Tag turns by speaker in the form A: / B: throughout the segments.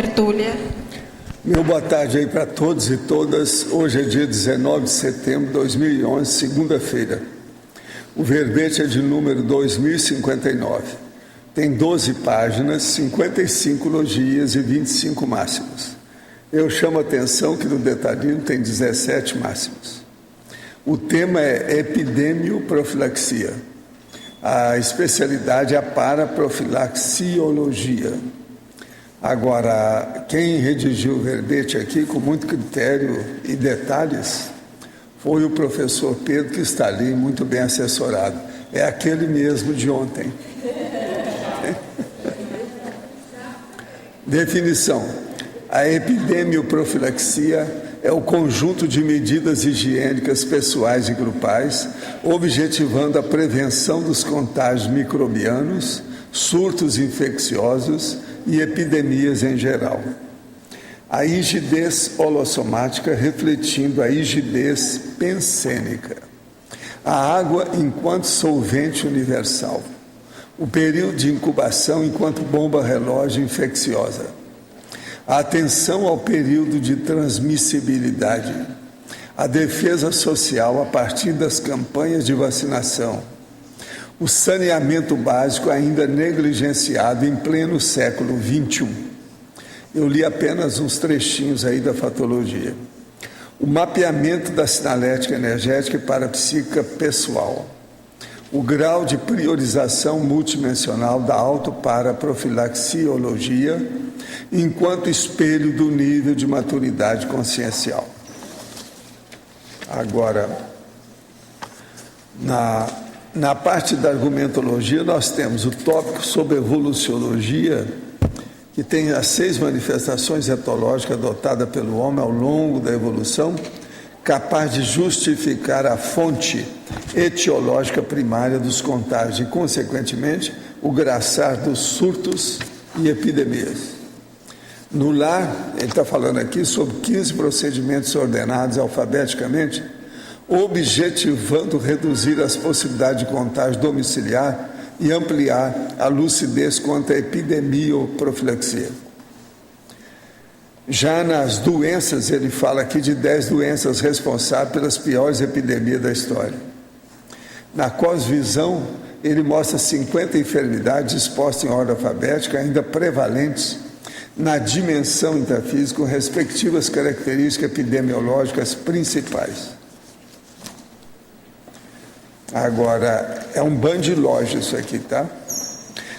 A: tertúlia.
B: Meu boa tarde aí para todos e todas. Hoje é dia 19 de setembro de 2011, segunda-feira. O verbete é de número 2059. Tem 12 páginas, 55 logias e 25 máximos. Eu chamo a atenção que no detalhismo tem 17 máximos. O tema é epidemioprofilaxia. A especialidade é a paraprofilaxiologia. Agora, quem redigiu o verbete aqui com muito critério e detalhes foi o professor Pedro, que está ali, muito bem assessorado. É aquele mesmo de ontem. Definição: a epidemioprofilaxia é o conjunto de medidas higiênicas pessoais e grupais, objetivando a prevenção dos contágios microbianos, surtos infecciosos e epidemias em geral. A higidez holossomática refletindo a higidez pensênica. A água enquanto solvente universal. O período de incubação enquanto bomba relógio infecciosa. A atenção ao período de transmissibilidade. A defesa social a partir das campanhas de vacinação. O saneamento básico ainda negligenciado em pleno século XXI. Eu li apenas uns trechinhos aí da fatologia. O mapeamento da sinalética energética e parapsíquica pessoal. O grau de priorização multidimensional da autoparaprofilaxiologia enquanto espelho do nível de maturidade consciencial. Agora, na parte da argumentologia, nós temos o tópico sobre evoluciologia, que tem as 6 manifestações etológicas adotadas pelo homem ao longo da evolução, capaz de justificar a fonte etiológica primária dos contágios e, consequentemente, o graçar dos surtos e epidemias. No lar, ele está falando aqui sobre 15 procedimentos ordenados alfabeticamente, objetivando reduzir as possibilidades de contágio domiciliar e ampliar a lucidez quanto à epidemioprofilaxia. Já nas doenças, ele fala aqui de 10 doenças responsáveis pelas piores epidemias da história. Na cosvisão, ele mostra 50 enfermidades expostas em ordem alfabética, ainda prevalentes na dimensão intrafísica, com respectivas características epidemiológicas principais. Agora, é um bandilógio isso aqui, tá?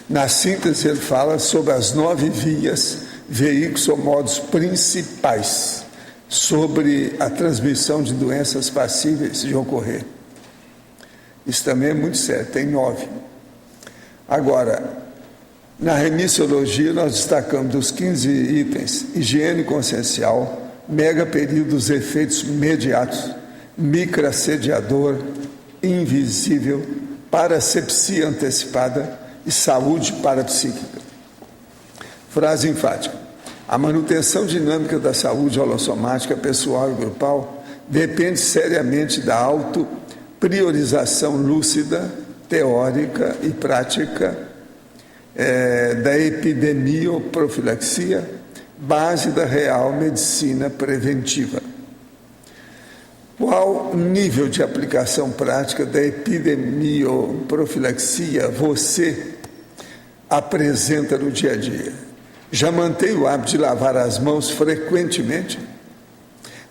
B: Na síntese, ele fala sobre as 9 vias, veículos ou modos principais sobre a transmissão de doenças passíveis de ocorrer. Isso também é muito sério, tem 9. Agora, na remissiologia, nós destacamos dos 15 itens: higiene consciencial, mega período dos efeitos imediatos, microassediador, invisível, parasepsia antecipada e saúde parapsíquica. Frase enfática: a manutenção dinâmica da saúde holossomática pessoal e grupal depende seriamente da autopriorização lúcida, teórica e prática da epidemioprofilaxia, base da real medicina preventiva. Qual nível de aplicação prática da epidemioprofilaxia você apresenta no dia a dia? Já mantém o hábito de lavar as mãos frequentemente?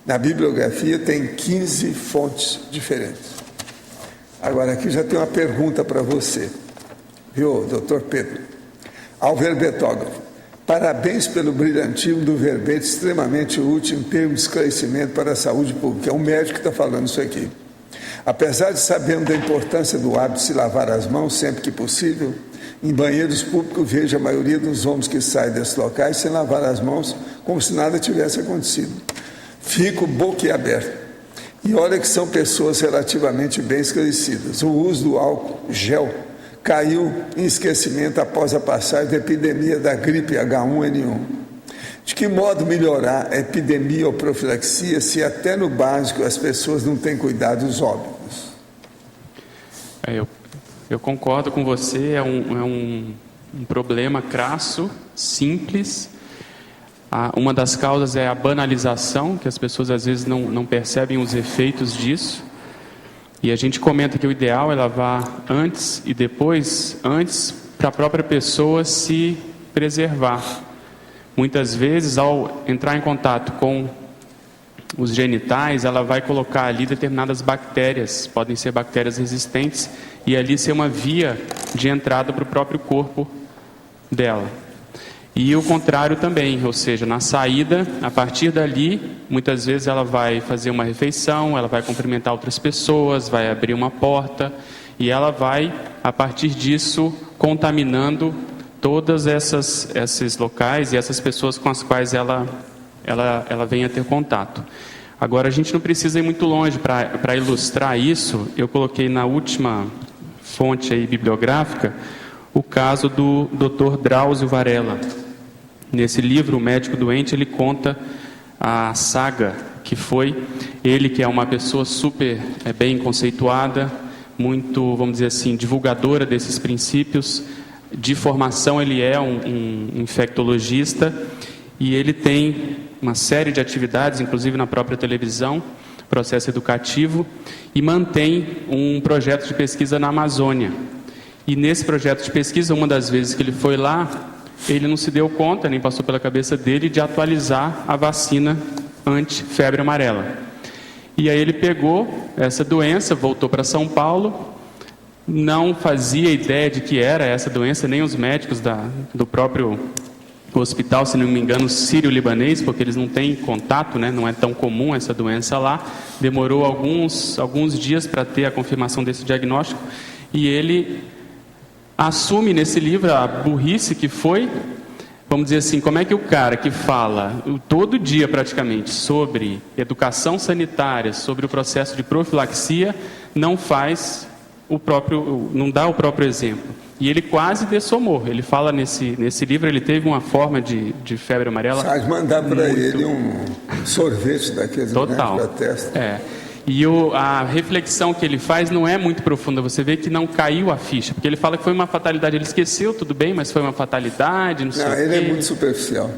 B: Na bibliografia tem 15 fontes diferentes. Agora aqui já tem uma pergunta para você, viu, doutor Pedro? Ao verbetógrafo: parabéns pelo brilhantismo do verbete, extremamente útil em termos de esclarecimento para a saúde pública. É um médico que está falando isso aqui. Apesar de sabermos da importância do hábito de se lavar as mãos sempre que possível, em banheiros públicos vejo a maioria dos homens que saem desses locais sem lavar as mãos, como se nada tivesse acontecido. Fico boquiaberto. E olha que são pessoas relativamente bem esclarecidas. O uso do álcool gel caiu em esquecimento após a passagem da epidemia da gripe H1N1. De que modo melhorar a epidemioprofilaxia se até no básico as pessoas não têm cuidado dos óbitos?
C: Eu concordo com você, é um problema crasso, simples.
A: Uma das causas é a banalização, que as pessoas às vezes não percebem os efeitos disso. E a gente comenta que o ideal é lavar antes e depois, antes para a própria pessoa se preservar. Muitas vezes, ao entrar em contato com os genitais, ela vai colocar ali determinadas bactérias, podem ser bactérias resistentes, e ali ser uma via de entrada para o próprio corpo dela. E o contrário também, ou seja, na saída, a partir dali, muitas vezes ela vai fazer uma refeição, ela vai cumprimentar outras pessoas, vai abrir uma porta, e ela vai, a partir disso, contaminando todas esses locais e essas pessoas com as quais ela vem a ter contato. Agora, a gente não precisa ir muito longe para ilustrar isso. Eu coloquei na última fonte aí bibliográfica o caso do Dr. Drauzio Varela. Nesse livro, O Médico Doente, ele conta a saga que foi ele, que é uma pessoa super bem conceituada, muito, vamos dizer assim, divulgadora desses princípios. De formação, ele é um infectologista, e ele tem uma série de atividades, inclusive na própria televisão, processo educativo, e mantém um projeto de pesquisa na Amazônia. E nesse projeto de pesquisa, uma das vezes que ele foi lá, ele não se deu conta, nem passou pela cabeça dele, de atualizar a vacina anti-febre amarela. E aí ele pegou essa doença, voltou para São Paulo, não fazia ideia de que era essa doença, nem os médicos do próprio hospital, se não me engano, sírio-libanês, porque eles não têm contato, né? Não é tão comum essa doença lá. Demorou alguns dias para ter a confirmação desse diagnóstico, e ele assume nesse livro a burrice que foi, vamos dizer assim, como é que o cara que fala todo dia praticamente sobre educação sanitária, sobre o processo de profilaxia, não dá o próprio exemplo. E ele quase dessomou. Ele fala nesse livro, ele teve uma forma de febre amarela.
B: Sabe mandar para ele um sorvete daqueles,
A: total,
B: né, para testa.
A: E a reflexão que ele faz não é muito profunda. Você vê que não caiu a ficha, porque ele fala que foi uma fatalidade. Ele esqueceu, tudo bem, mas foi uma fatalidade, não sei o quê.
B: Ele é muito superficial.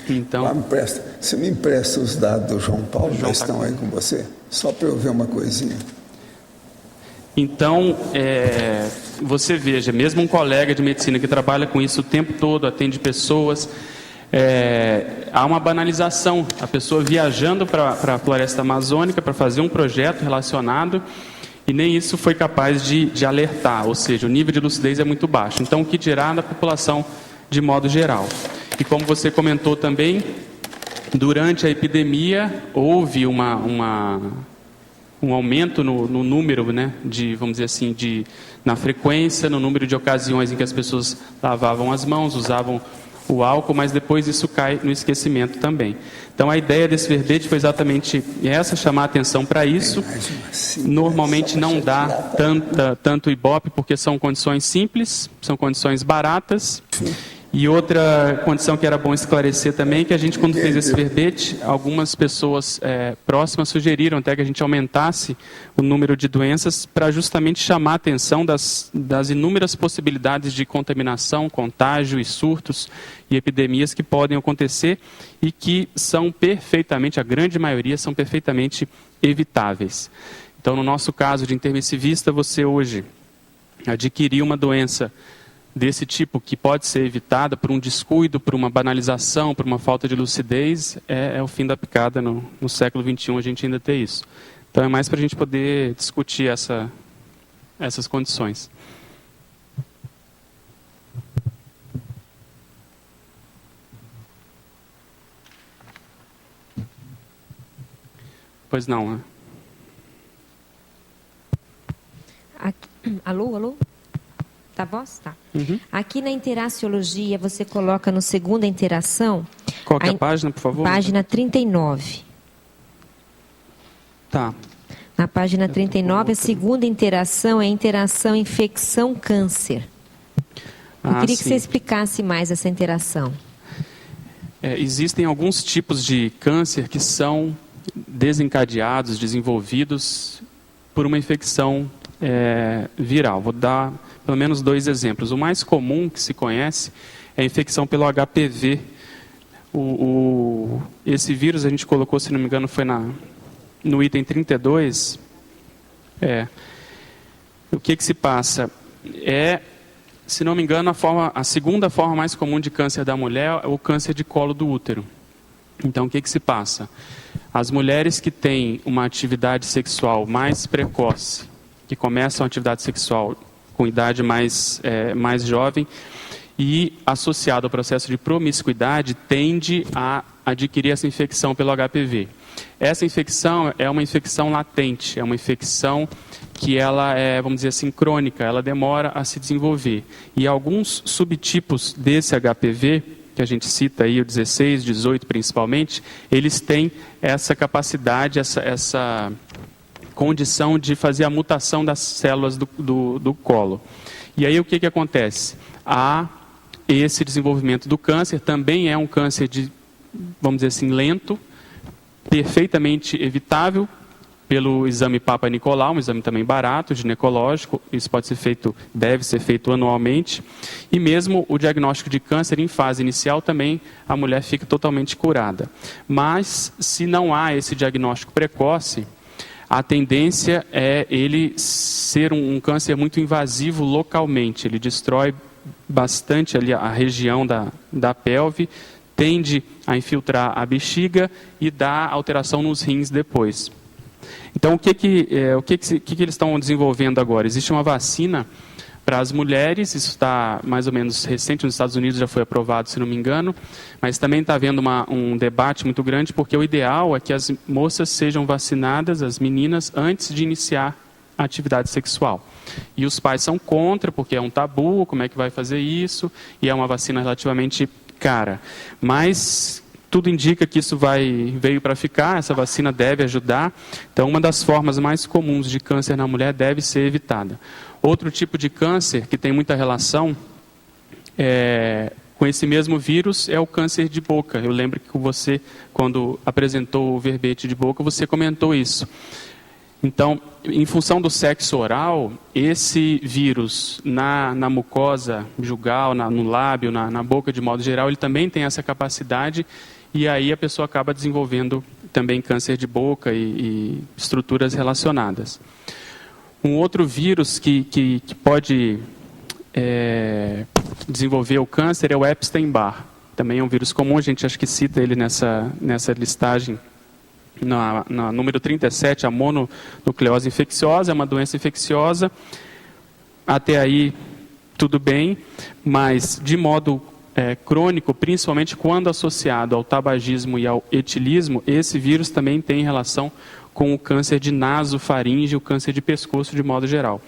A: Então,
B: você me empresta os dados do João Paulo, já estão aí com você? Só para eu ver uma coisinha.
A: Então, você veja, mesmo um colega de medicina que trabalha com isso o tempo todo, atende pessoas, há uma banalização. A pessoa viajando para a floresta amazônica para fazer um projeto relacionado, e nem isso foi capaz de alertar, ou seja, o nível de lucidez é muito baixo. Então, o que dirá da população de modo geral? E como você comentou também, durante a epidemia houve um aumento no número, né, vamos dizer assim, na frequência, no número de ocasiões em que as pessoas lavavam as mãos, usavam o álcool, mas depois isso cai no esquecimento também. Então a ideia desse verbete foi exatamente essa, chamar a atenção para isso. Normalmente não dá tanto ibope, porque são condições simples, são condições baratas. E outra condição que era bom esclarecer também, que a gente, quando fez esse verbete, algumas pessoas próximas sugeriram até que a gente aumentasse o número de doenças para justamente chamar a atenção das inúmeras possibilidades de contaminação, contágio e surtos e epidemias que podem acontecer e que são perfeitamente, a grande maioria, são perfeitamente evitáveis. Então, no nosso caso de intermissivista, você hoje adquiriu uma doença desse tipo, que pode ser evitada por um descuido, por uma banalização, por uma falta de lucidez, é o fim da picada. No século XXI a gente ainda tem isso. Então é mais para a gente poder discutir essas condições. Pois não, né?
C: Alô? Tá a voz? Tá.
A: Uhum.
C: Aqui na interaciologia, você coloca no segunda interação...
A: Qual que é a página, por favor?
C: Página 39.
A: Tá.
C: Na página 39, a segunda interação é a interação infecção-câncer. Eu queria que você explicasse mais essa interação.
A: Existem alguns tipos de câncer que são desencadeados, desenvolvidos por uma infecção viral. Vou dar pelo menos 2 exemplos. O mais comum que se conhece é a infecção pelo HPV, Esse vírus a gente colocou, se não me engano, foi no item 32. O que se passa? Se não me engano, a segunda forma mais comum de câncer da mulher é o câncer de colo do útero. Então, o que se passa? As mulheres que têm uma atividade sexual mais precoce, que começam a atividade sexual com idade mais jovem, e associado ao processo de promiscuidade, tende a adquirir essa infecção pelo HPV. Essa infecção é uma infecção latente, é uma infecção que ela é, vamos dizer assim, crônica, ela demora a se desenvolver. E alguns subtipos desse HPV, que a gente cita aí, o 16, 18 principalmente, eles têm essa capacidade, essa condição de fazer a mutação das células do colo. E aí o que acontece? Esse desenvolvimento do câncer também é um câncer vamos dizer assim, lento, perfeitamente evitável pelo exame Papa Nicolau, um exame também barato, ginecológico. Isso deve ser feito anualmente. E mesmo o diagnóstico de câncer em fase inicial também a mulher fica totalmente curada. Mas se não há esse diagnóstico precoce, a tendência é ele ser um câncer muito invasivo localmente. Ele destrói bastante ali a região da pelve, tende a infiltrar a bexiga e dá alteração nos rins depois. Então, o que eles estão desenvolvendo agora? Existe uma vacina para as mulheres, isso está mais ou menos recente, nos Estados Unidos já foi aprovado, se não me engano, mas também está havendo um debate muito grande, porque o ideal é que as moças sejam vacinadas, as meninas, antes de iniciar a atividade sexual. E os pais são contra, porque é um tabu, como é que vai fazer isso, e é uma vacina relativamente cara. Mas tudo indica que isso veio para ficar, essa vacina deve ajudar. Então, uma das formas mais comuns de câncer na mulher deve ser evitada. Outro tipo de câncer que tem muita relação com esse mesmo vírus é o câncer de boca. Eu lembro que você, quando apresentou o verbete de boca, você comentou isso. Então, em função do sexo oral, esse vírus na mucosa jugal, no lábio, na boca de modo geral, ele também tem essa capacidade, e aí a pessoa acaba desenvolvendo também câncer de boca e estruturas relacionadas. Um outro vírus que pode desenvolver o câncer é o Epstein-Barr. Também é um vírus comum, a gente acho que cita ele nessa listagem. Na número 37, a mononucleose infecciosa, é uma doença infecciosa. Até aí, tudo bem, mas de modo crônico, principalmente quando associado ao tabagismo e ao etilismo, esse vírus também tem relação com o câncer de nasofaringe e o câncer de pescoço de modo geral.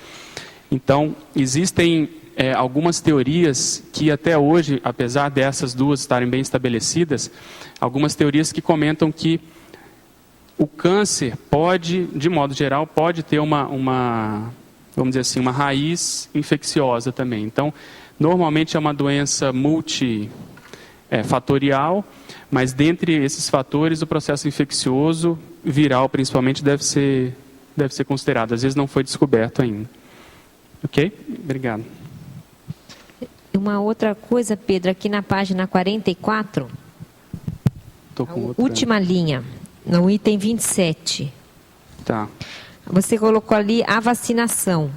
A: Então, existem algumas teorias que até hoje, apesar dessas duas estarem bem estabelecidas, algumas teorias que comentam que o câncer pode, de modo geral, pode ter vamos dizer assim, uma raiz infecciosa também. Então, normalmente é uma doença multifatorial, mas dentre esses fatores, o processo infeccioso, viral principalmente, deve ser considerado. Às vezes não foi descoberto ainda. Ok? Obrigado.
C: Uma outra coisa, Pedro, aqui na página 44, última linha. No item 27.
A: Tá.
C: Você colocou ali a vacinação.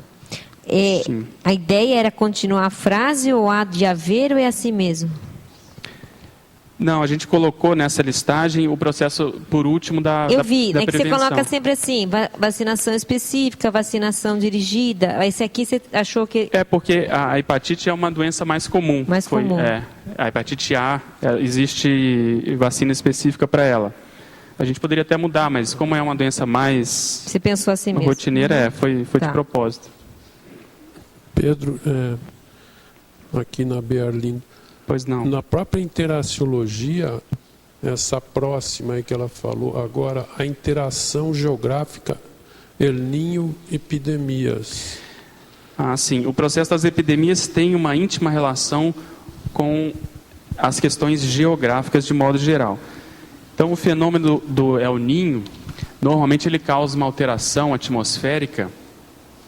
C: A ideia era continuar a frase, ou há de haver, ou é assim mesmo?
A: Não, a gente colocou nessa listagem o processo por último da prevenção. Eu vi,
C: né, que você coloca sempre assim, vacinação específica, vacinação dirigida. Esse aqui você achou que...
A: porque a hepatite é uma doença mais comum.
C: Comum.
A: A hepatite A, existe vacina específica para ela. A gente poderia até mudar, mas como é uma doença mais...
C: Você pensou assim mesmo?
A: Rotineira, foi de propósito.
D: Pedro, aqui na Berlim,
A: pois não.
D: Na própria interaciologia, essa próxima aí que ela falou, agora a interação geográfica, El Niño, epidemias.
A: Sim. O processo das epidemias tem uma íntima relação com as questões geográficas de modo geral. Então, o fenômeno do El Niño, normalmente ele causa uma alteração atmosférica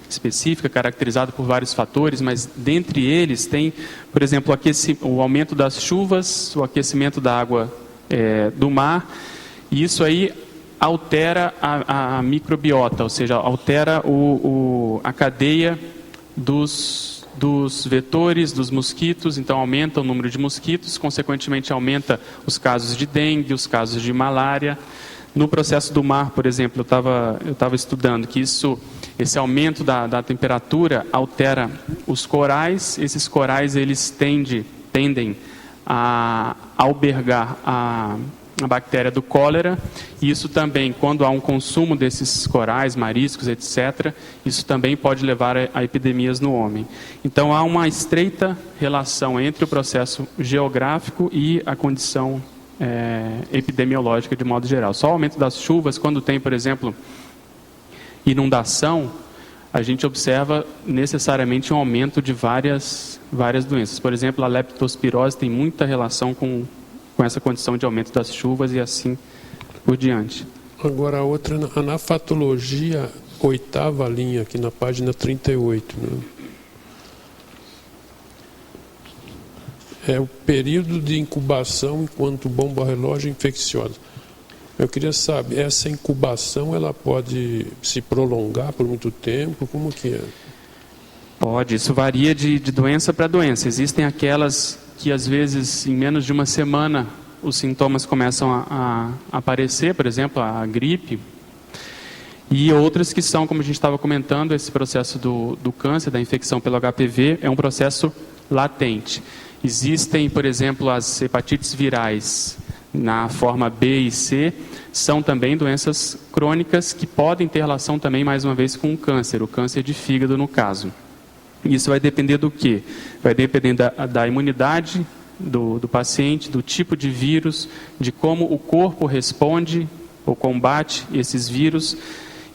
A: específica, caracterizada por vários fatores, mas dentre eles tem, por exemplo, o aumento das chuvas, o aquecimento da água do mar, e isso aí altera a microbiota, ou seja, altera a cadeia dos vetores, dos mosquitos, então aumenta o número de mosquitos, consequentemente aumenta os casos de dengue, os casos de malária. No processo do mar, por exemplo, eu estava estudando que esse aumento da temperatura altera os corais. Esses corais eles tendem a albergar a bactéria do cólera, e isso também, quando há um consumo desses corais, mariscos, etc., isso também pode levar a epidemias no homem. Então, há uma estreita relação entre o processo geográfico e a condição epidemiológica de modo geral. Só o aumento das chuvas, quando tem, por exemplo, inundação, a gente observa necessariamente um aumento de várias doenças. Por exemplo, a leptospirose tem muita relação com essa condição de aumento das chuvas e assim por diante.
D: Agora, a outra, a anafatologia, 8ª linha, aqui na página 38. Né? É o período de incubação enquanto bomba relógio infecciosa. Eu queria saber, essa incubação, ela pode se prolongar por muito tempo? Como que é?
A: Pode, isso varia de doença para doença. Existem aquelas que às vezes em menos de uma semana os sintomas começam a aparecer, por exemplo, a gripe, e outras que são, como a gente estava comentando, esse processo do câncer, da infecção pelo HPV, é um processo latente. Existem, por exemplo, as hepatites virais na forma B e C, são também doenças crônicas que podem ter relação também, mais uma vez, com o câncer de fígado no caso. Isso vai depender do quê? Vai depender da imunidade do paciente, do tipo de vírus, de como o corpo responde ou combate esses vírus.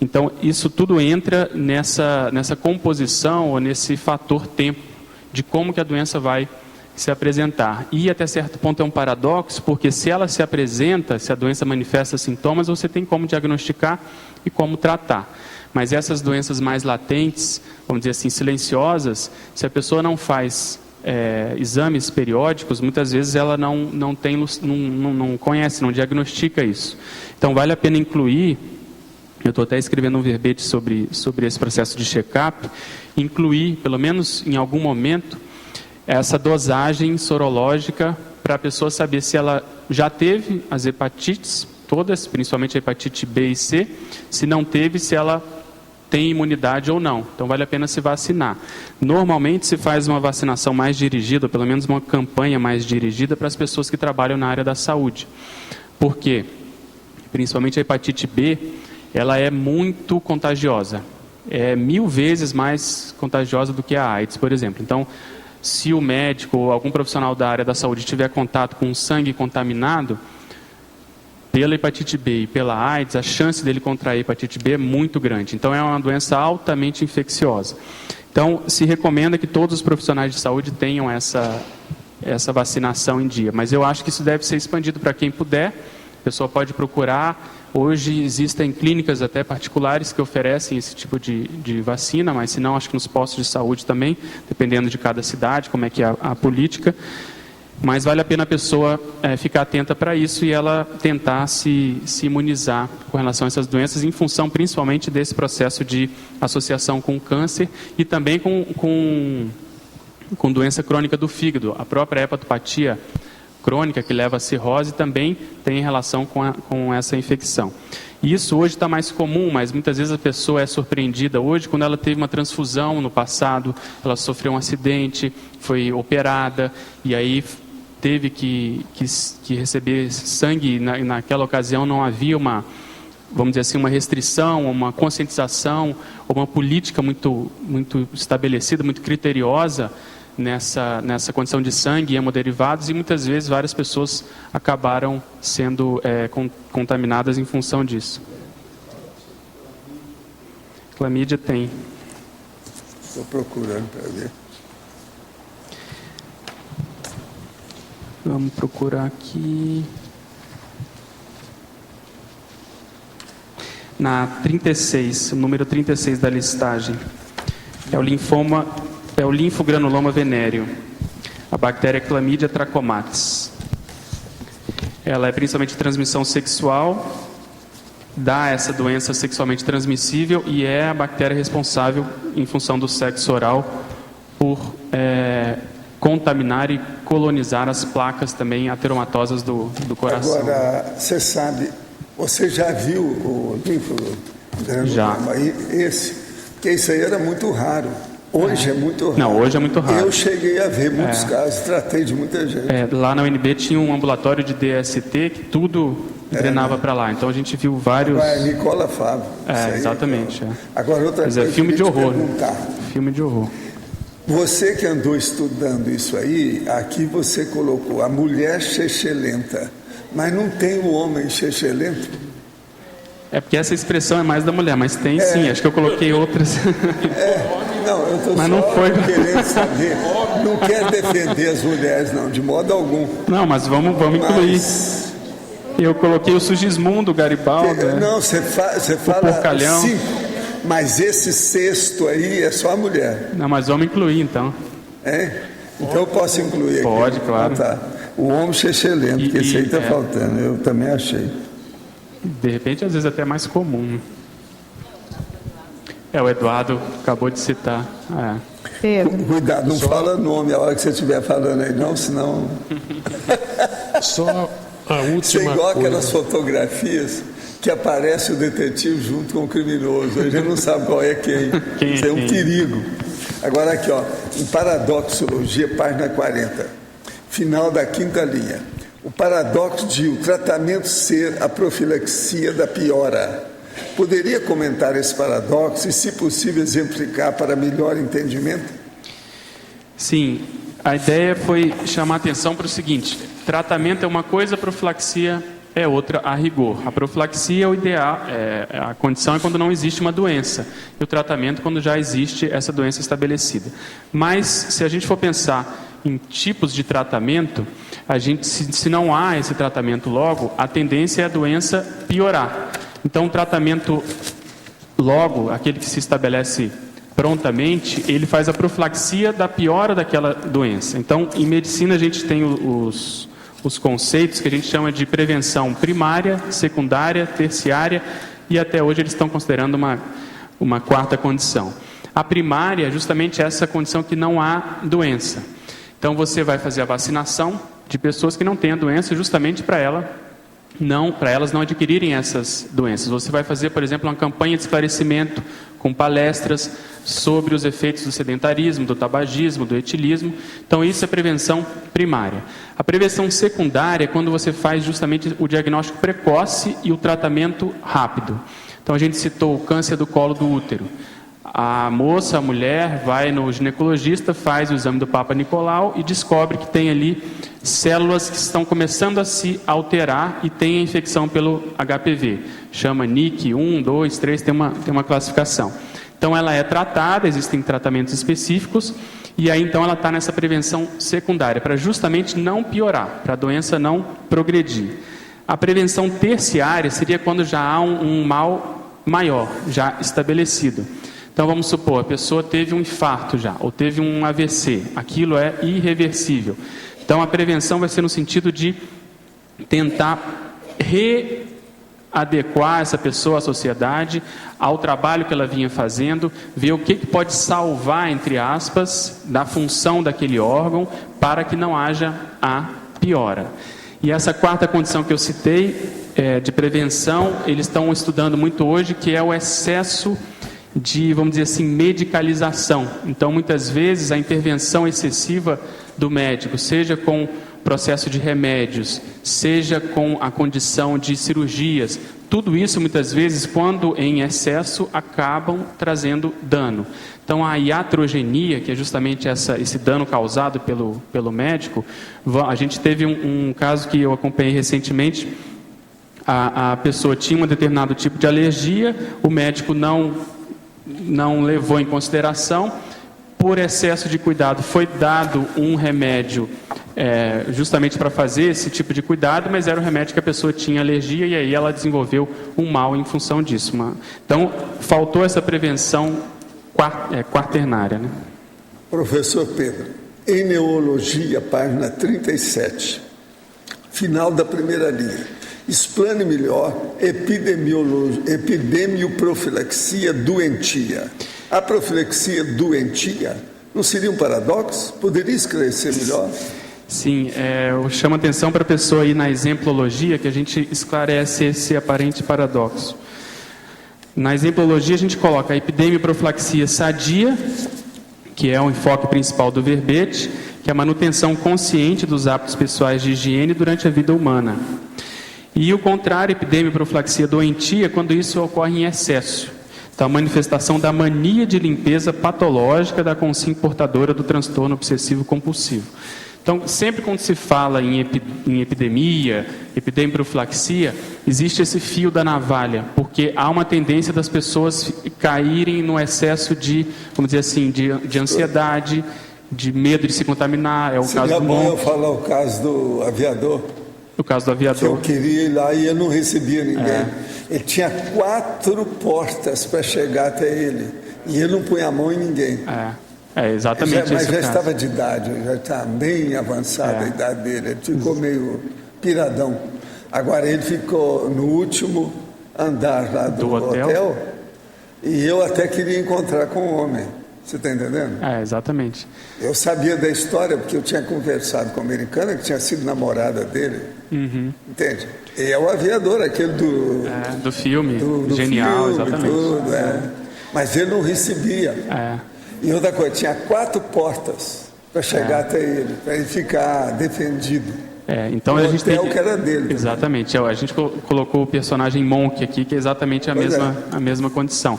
A: Então, isso tudo entra nessa composição ou nesse fator tempo de como que a doença vai se apresentar. E até certo ponto é um paradoxo, porque se ela se apresenta, se a doença manifesta sintomas, você tem como diagnosticar e como tratar. Mas essas doenças mais latentes, vamos dizer assim, silenciosas, se a pessoa não faz exames periódicos, muitas vezes ela não conhece, não diagnostica isso. Então vale a pena incluir, eu estou até escrevendo um verbete sobre esse processo de check-up, incluir, pelo menos em algum momento, essa dosagem sorológica para a pessoa saber se ela já teve as hepatites, todas, principalmente a hepatite B e C, se não teve, se ela tem imunidade ou não. Então vale a pena se vacinar. Normalmente se faz uma vacinação mais dirigida, ou pelo menos uma campanha mais dirigida para as pessoas que trabalham na área da saúde. Por quê? Principalmente a hepatite B, ela é muito contagiosa. É 1000 vezes mais contagiosa do que a AIDS, por exemplo. Então, se o médico ou algum profissional da área da saúde tiver contato com sangue contaminado, pela hepatite B e pela AIDS, a chance dele contrair hepatite B é muito grande. Então, é uma doença altamente infecciosa. Então, se recomenda que todos os profissionais de saúde tenham essa vacinação em dia. Mas eu acho que isso deve ser expandido para quem puder. A pessoa pode procurar. Hoje existem clínicas até particulares que oferecem esse tipo de vacina, mas se não, acho que nos postos de saúde também, dependendo de cada cidade, como é que é a política. Mas vale a pena a pessoa ficar atenta para isso e ela tentar se imunizar com relação a essas doenças, em função principalmente desse processo de associação com câncer e também com doença crônica do fígado. A própria hepatopatia crônica, que leva a cirrose, também tem relação com essa infecção. Isso hoje está mais comum, mas muitas vezes a pessoa é surpreendida hoje quando ela teve uma transfusão no passado, ela sofreu um acidente, foi operada e aí teve que receber sangue. Naquela ocasião não havia vamos dizer assim, uma restrição, uma conscientização, uma política muito estabelecida, muito criteriosa nessa condição de sangue e hemoderivados, e muitas vezes várias pessoas acabaram sendo contaminadas em função disso. Clamídia tem.
B: Estou procurando para ver.
A: Vamos procurar aqui. Na 36, o número 36 da listagem. É o linfogranuloma venéreo. A bactéria Chlamydia trachomatis. ela é principalmente de transmissão sexual, dá essa doença sexualmente transmissível e é a bactéria responsável, em função do sexo oral, por contaminar e colonizar as placas também ateromatosas do coração.
B: Agora, você sabe, você já viu o linfograma? Esse, porque isso aí era muito raro. Hoje é muito raro.
A: Não, hoje é muito raro.
B: Eu cheguei a ver muitos casos, tratei de muita gente.
A: Lá na UNB tinha um ambulatório de DST que tudo drenava para lá. Então a gente viu vários...
B: Nicola Fábio.
A: Exatamente.
B: Agora, outra coisa,
A: filme de horror. Filme de horror.
B: Você que andou estudando isso aí, aqui você colocou a mulher chechelenta, mas não tem o homem chechelento?
A: É porque essa expressão é mais da mulher, mas tem sim, acho que eu coloquei outras.
B: Não, eu estou só querendo saber, não quero defender as mulheres não, de modo algum.
A: Não, mas vamos incluir. Eu coloquei o Sugismundo, Garibaldi.
B: Não, você fala 5. Mas esse sexto aí é só a mulher.
A: Não, mas vamos incluir então.
B: Então eu posso incluir aqui.
A: Pode, claro.
B: Tá. O homem chechelento, que esse aí está faltando, eu também achei.
A: De repente, às vezes até mais comum. O Eduardo acabou de citar.
C: Pedro.
B: Cuidado, não fala nome a hora que você estiver falando aí, não, senão...
D: Só a última
B: Isso é igual
D: coisa.
B: aquelas fotografias que aparece o detetive junto com o criminoso. A gente não sabe qual é quem. Isso é um perigo. Agora aqui, em Paradoxologia, página 40, final da 5ª linha. O paradoxo de o tratamento ser a profilaxia da piora. Poderia comentar esse paradoxo e, se possível, exemplificar para melhor entendimento?
A: Sim. A ideia foi chamar atenção para o seguinte: tratamento é uma coisa, profilaxia é outra a rigor. A profilaxia é o ideal, a condição é quando não existe uma doença, e o tratamento quando já existe essa doença estabelecida. Mas, se a gente for pensar em tipos de tratamento, se não há esse tratamento logo, a tendência é a doença piorar. Então, o tratamento logo, aquele que se estabelece prontamente, ele faz a profilaxia da piora daquela doença. Então, em medicina, a gente tem os conceitos que a gente chama de prevenção primária, secundária, terciária, e até hoje eles estão considerando uma 4ª condição. A primária é justamente essa condição que não há doença. Então você vai fazer a vacinação de pessoas que não têm a doença, justamente para elas não adquirirem essas doenças. Você vai fazer, por exemplo, uma campanha de esclarecimento com palestras sobre os efeitos do sedentarismo, do tabagismo, do etilismo. Então isso é prevenção primária. A prevenção secundária é quando você faz justamente o diagnóstico precoce e o tratamento rápido. Então a gente citou o câncer do colo do útero. A mulher, vai no ginecologista, faz o exame do Papa Nicolau e descobre que tem ali células que estão começando a se alterar e tem a infecção pelo HPV. Chama NIC 1, 2, 3, tem uma classificação. Então ela é tratada, existem tratamentos específicos, e aí então ela está nessa prevenção secundária, para justamente não piorar, para a doença não progredir. A prevenção terciária seria quando já há um mal maior, já estabelecido. Então vamos supor, a pessoa teve um infarto já, ou teve um AVC, aquilo é irreversível. Então a prevenção vai ser no sentido de tentar readequar essa pessoa à sociedade, ao trabalho que ela vinha fazendo, ver o que pode salvar, entre aspas, da função daquele órgão, para que não haja a piora. E essa 4ª condição que eu citei, de prevenção, eles estão estudando muito hoje, que é o excesso de, vamos dizer assim, medicalização. Então, muitas vezes, a intervenção excessiva do médico, seja com processo de remédios, seja com a condição de cirurgias, tudo isso, muitas vezes, quando em excesso, acabam trazendo dano. Então, a iatrogenia, que é justamente esse dano causado pelo médico, a gente teve um caso que eu acompanhei recentemente. A pessoa tinha um determinado tipo de alergia, o médico não levou em consideração, por excesso de cuidado foi dado um remédio justamente para fazer esse tipo de cuidado, mas era um remédio que a pessoa tinha alergia e aí ela desenvolveu um mal em função disso. Então, faltou essa prevenção quaternária. Né?
B: Professor Pedro, em Neurologia, página 37, final da primeira linha. Explane melhor epidemioprofilaxia doentia. A profilaxia doentia não seria um paradoxo? Poderia esclarecer melhor?
A: Sim, eu chamo atenção para a pessoa aí na exemplologia que a gente esclarece esse aparente paradoxo. Na exemplologia a gente coloca a epidemioprofilaxia sadia, que é o enfoque principal do verbete, que é a manutenção consciente dos hábitos pessoais de higiene durante a vida humana. E o contrário, epidemioprofilaxia doentia, quando isso ocorre em excesso. Então, a manifestação da mania de limpeza patológica da consciência portadora do transtorno obsessivo compulsivo. Então, sempre quando se fala em epidemia, epidemioprofilaxia, existe esse fio da navalha, porque há uma tendência das pessoas caírem no excesso de, vamos dizer assim, de ansiedade, de medo de se contaminar. É o caso do
B: Monk. Eu falar o caso do aviador.
A: O caso do aviador.
B: Que eu queria ir lá e eu não recebia ninguém. Ele tinha 4 portas para chegar até ele, e ele não punha a mão em ninguém.
A: Exatamente.
B: Mas já estava de idade, já estava bem avançada a idade dele, ele ficou meio piradão. Agora ele ficou no último andar lá do hotel, e eu até queria encontrar com o homem, você está entendendo?
A: Exatamente.
B: Eu sabia da história porque eu tinha conversado com a americana, que tinha sido namorada dele, entende? E é o aviador, aquele
A: do filme, do genial,
B: filme,
A: exatamente.
B: Tudo, Mas ele não recebia. E outra coisa, tinha 4 portas para chegar até ele, para ele ficar defendido.
A: Então
B: o
A: a gente
B: hotel que era dele.
A: Exatamente. A gente colocou o personagem Monk aqui, que é exatamente a mesma condição.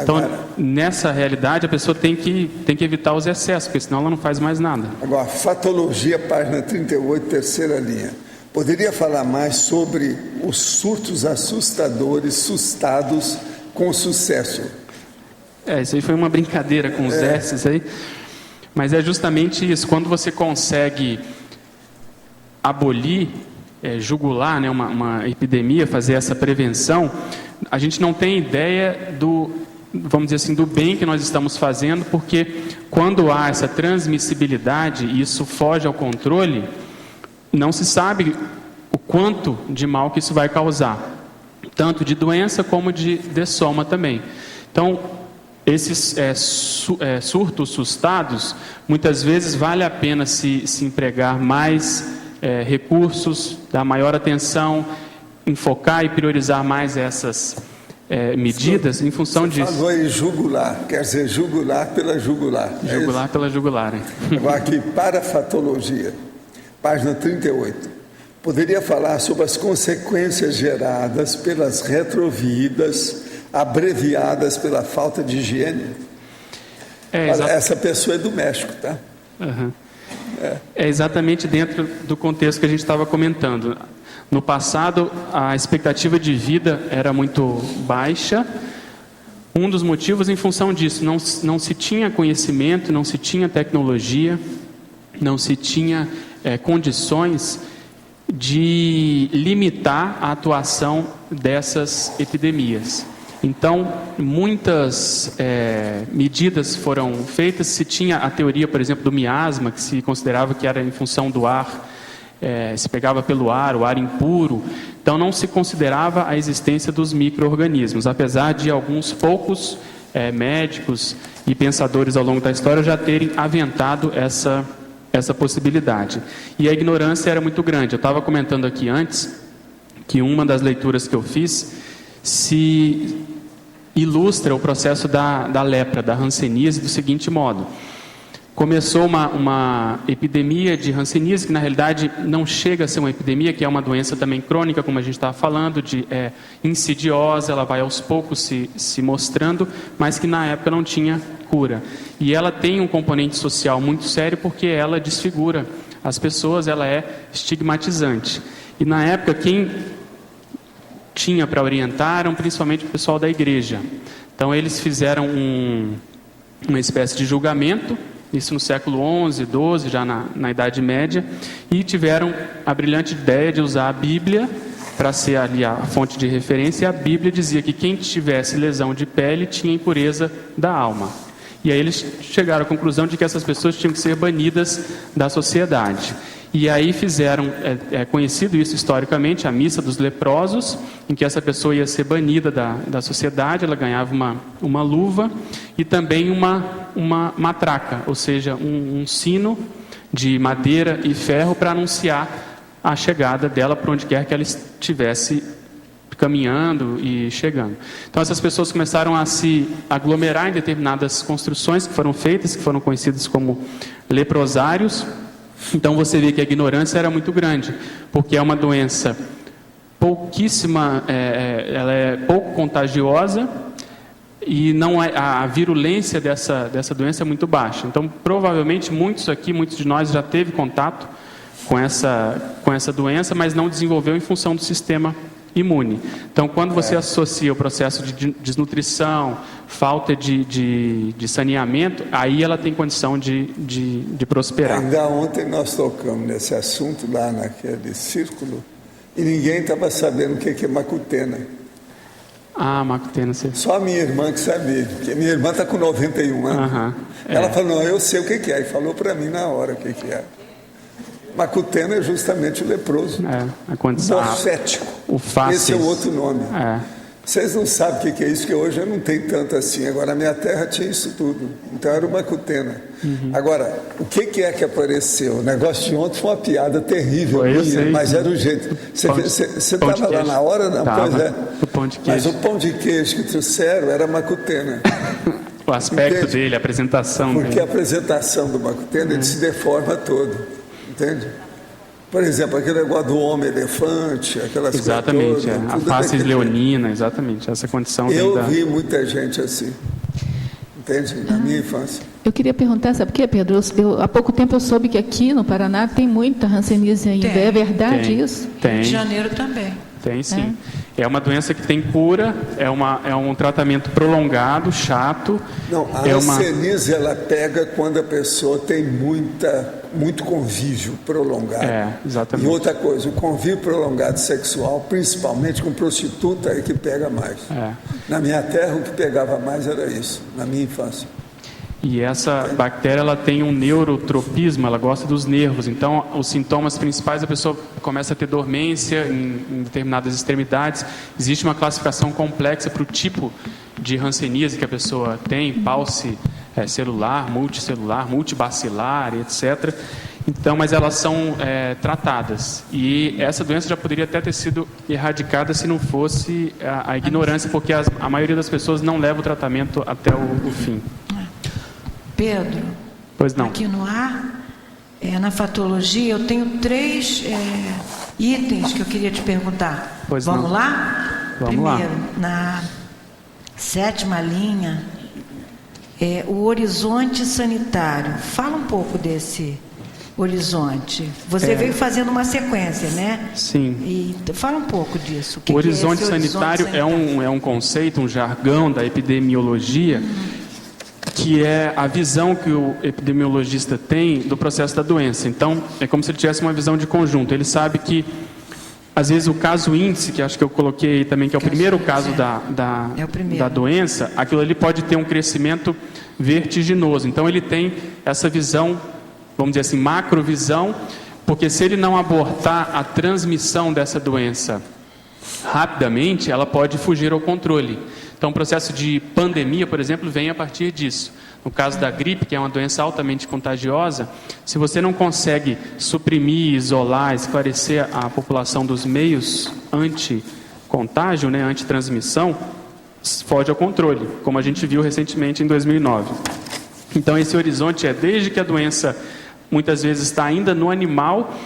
A: Então, nessa realidade, a pessoa tem que evitar os excessos, porque senão ela não faz mais nada.
B: Agora, fatologia, página 38, terceira linha. Poderia falar mais sobre os surtos assustadores sustados com sucesso?
A: Isso aí foi uma brincadeira com os S's aí. Mas é justamente isso. Quando você consegue abolir, jugular, né, uma epidemia, fazer essa prevenção, a gente não tem ideia vamos dizer assim, do bem que nós estamos fazendo, porque quando há essa transmissibilidade e isso foge ao controle, não se sabe o quanto de mal que isso vai causar, tanto de doença como de soma também. Então, esses surtos sustados, muitas vezes vale a pena se empregar mais recursos, dar maior atenção, enfocar e priorizar mais essas medidas em função disso.
B: Falou em jugular, quer dizer jugular pela jugular.
A: Jugular pela jugular.
B: Agora aqui, parafatologia, página 38. Poderia falar sobre as consequências geradas pelas retrovidas abreviadas pela falta de higiene? Essa pessoa é do México, tá?
A: É exatamente dentro do contexto que a gente estava comentando. No passado, a expectativa de vida era muito baixa. Um dos motivos em função disso, não se tinha conhecimento, não se tinha tecnologia, não se tinha condições de limitar a atuação dessas epidemias. Então, muitas medidas foram feitas. Se tinha a teoria, por exemplo, do miasma, que se considerava que era em função do ar, se pegava pelo ar, o ar impuro. Então, não se considerava a existência dos micro-organismos, apesar de alguns poucos médicos e pensadores ao longo da história já terem aventado essa possibilidade. E a ignorância era muito grande. Eu estava comentando aqui antes que uma das leituras que eu fiz se ilustra o processo da lepra, da hanseníase, do seguinte modo. Começou uma epidemia de hanseníase, que na realidade não chega a ser uma epidemia, que é uma doença também crônica, como a gente estava falando, insidiosa, ela vai aos poucos se mostrando, mas que na época não tinha cura. E ela tem um componente social muito sério, porque ela desfigura as pessoas, ela é estigmatizante. E na época, quem tinha para orientar eram principalmente o pessoal da igreja. Então eles fizeram uma espécie de julgamento, isso no século XI, XII, já na Idade Média, e tiveram a brilhante ideia de usar a Bíblia para ser ali a fonte de referência. E a Bíblia dizia que quem tivesse lesão de pele tinha impureza da alma. E aí eles chegaram à conclusão de que essas pessoas tinham que ser banidas da sociedade. E aí fizeram, é conhecido isso historicamente, a missa dos leprosos, em que essa pessoa ia ser banida da sociedade, ela ganhava uma luva e também uma matraca, ou seja, um sino de madeira e ferro para anunciar a chegada dela para onde quer que ela estivesse caminhando e chegando. Então essas pessoas começaram a se aglomerar em determinadas construções que foram feitas, que foram conhecidas como leprosários. Então você vê que a ignorância era muito grande, porque é uma doença ela é pouco contagiosa e não a virulência dessa doença é muito baixa. Então provavelmente muitos de nós já teve contato com essa doença, mas não desenvolveu em função do sistema imune. Então, quando você associa o processo de desnutrição, falta de saneamento, aí ela tem condição de prosperar.
B: Ainda ontem nós tocamos nesse assunto lá naquele círculo e ninguém estava sabendo o que é macutena.
A: Macutena.
B: Só a minha irmã que sabia, porque minha irmã está com 91 anos. Ela falou, não, eu sei o que é, e falou para mim na hora o que é. Macutena é justamente o leproso.
A: A condição.
B: Bofético.
A: O fácil.
B: Esse é o outro nome. Vocês não sabem o que é isso, que hoje não tem tanto assim. Agora, a minha terra tinha isso tudo. Então, era o macutena. Agora, o que é que apareceu? O negócio de ontem foi uma piada terrível, mas era o jeito. Você estava lá na hora? Não, pois é.
A: O pão de queijo.
B: Mas o pão de queijo que trouxeram era macutena.
A: O aspecto dele, a apresentação dele.
B: Porque a apresentação do macutena, ele se deforma todo. Entende? Por exemplo, aquele negócio do homem-elefante, aquelas coisas todas.
A: Exatamente, a face leonina, exatamente, essa condição.
B: Eu vi muita gente assim, entende? Na minha infância.
E: Eu queria perguntar, sabe por quê, Pedro? Há pouco tempo eu soube que aqui no Paraná tem muita hanseníase ainda. É verdade isso?
A: Tem.
F: Rio de Janeiro também.
A: Tem sim. É uma doença que tem cura, é um tratamento prolongado, chato.
B: Não, a hanseníase ela pega quando a pessoa tem muito convívio prolongado.
A: Exatamente.
B: E outra coisa, o convívio prolongado sexual, principalmente com prostituta, é que pega mais. Na minha terra, o que pegava mais era isso, na minha infância.
A: E essa bactéria, ela tem um neurotropismo, ela gosta dos nervos. Então, os sintomas principais, a pessoa começa a ter dormência em determinadas extremidades. Existe uma classificação complexa para o tipo de hanseníase que a pessoa tem, palse celular, multicelular, multibacilar, etc. Então, mas elas são tratadas. E essa doença já poderia até ter sido erradicada se não fosse a ignorância, porque a maioria das pessoas não leva o tratamento até o fim.
F: Pedro,
A: pois não.
F: Aqui no ar, na fatologia, eu tenho 3 itens que eu queria te perguntar.
A: Pois
F: Vamos
A: não.
F: lá?
A: Vamos
F: Primeiro, na 7ª linha, o horizonte sanitário. Fala um pouco desse horizonte. Você veio fazendo uma sequência, né?
A: Sim.
F: E fala um pouco disso.
A: O horizonte sanitário é um conceito, um jargão da epidemiologia, que é a visão que o epidemiologista tem do processo da doença. Então, é como se ele tivesse uma visão de conjunto. Ele sabe que, às vezes, o caso índice, que acho que eu coloquei aí também, que é o primeiro caso da doença, aquilo ali pode ter um crescimento vertiginoso. Então, ele tem essa visão, vamos dizer assim, macrovisão, porque se ele não abortar a transmissão dessa doença rapidamente, ela pode fugir ao controle. Então, o processo de pandemia, por exemplo, vem a partir disso. No caso da gripe, que é uma doença altamente contagiosa, se você não consegue suprimir, isolar, esclarecer a população dos meios anti-contágio, né, anti-transmissão, foge ao controle, como a gente viu recentemente em 2009. Então, esse horizonte desde que a doença muitas vezes está ainda no animal.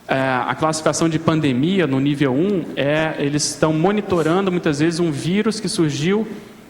A: A classificação de pandemia no nível 1 eles estão monitorando muitas vezes um vírus que surgiu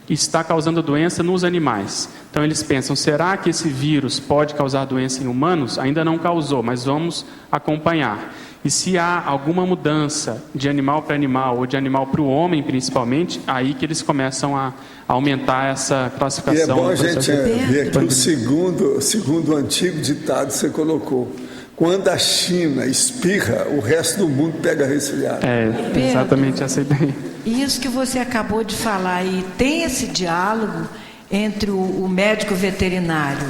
A: e está causando doença nos animais. Então eles pensam, será que esse vírus pode causar doença em humanos? Ainda não causou, mas vamos acompanhar. E se há alguma mudança de animal para animal ou de animal para o homem principalmente, aí que eles começam a aumentar essa classificação.
B: E é bom a gente ver que o segundo antigo ditado você colocou. Quando a China espirra, o resto do mundo pega resfriado.
A: Exatamente essa ideia.
F: Isso que você acabou de falar aí, tem esse diálogo entre o médico veterinário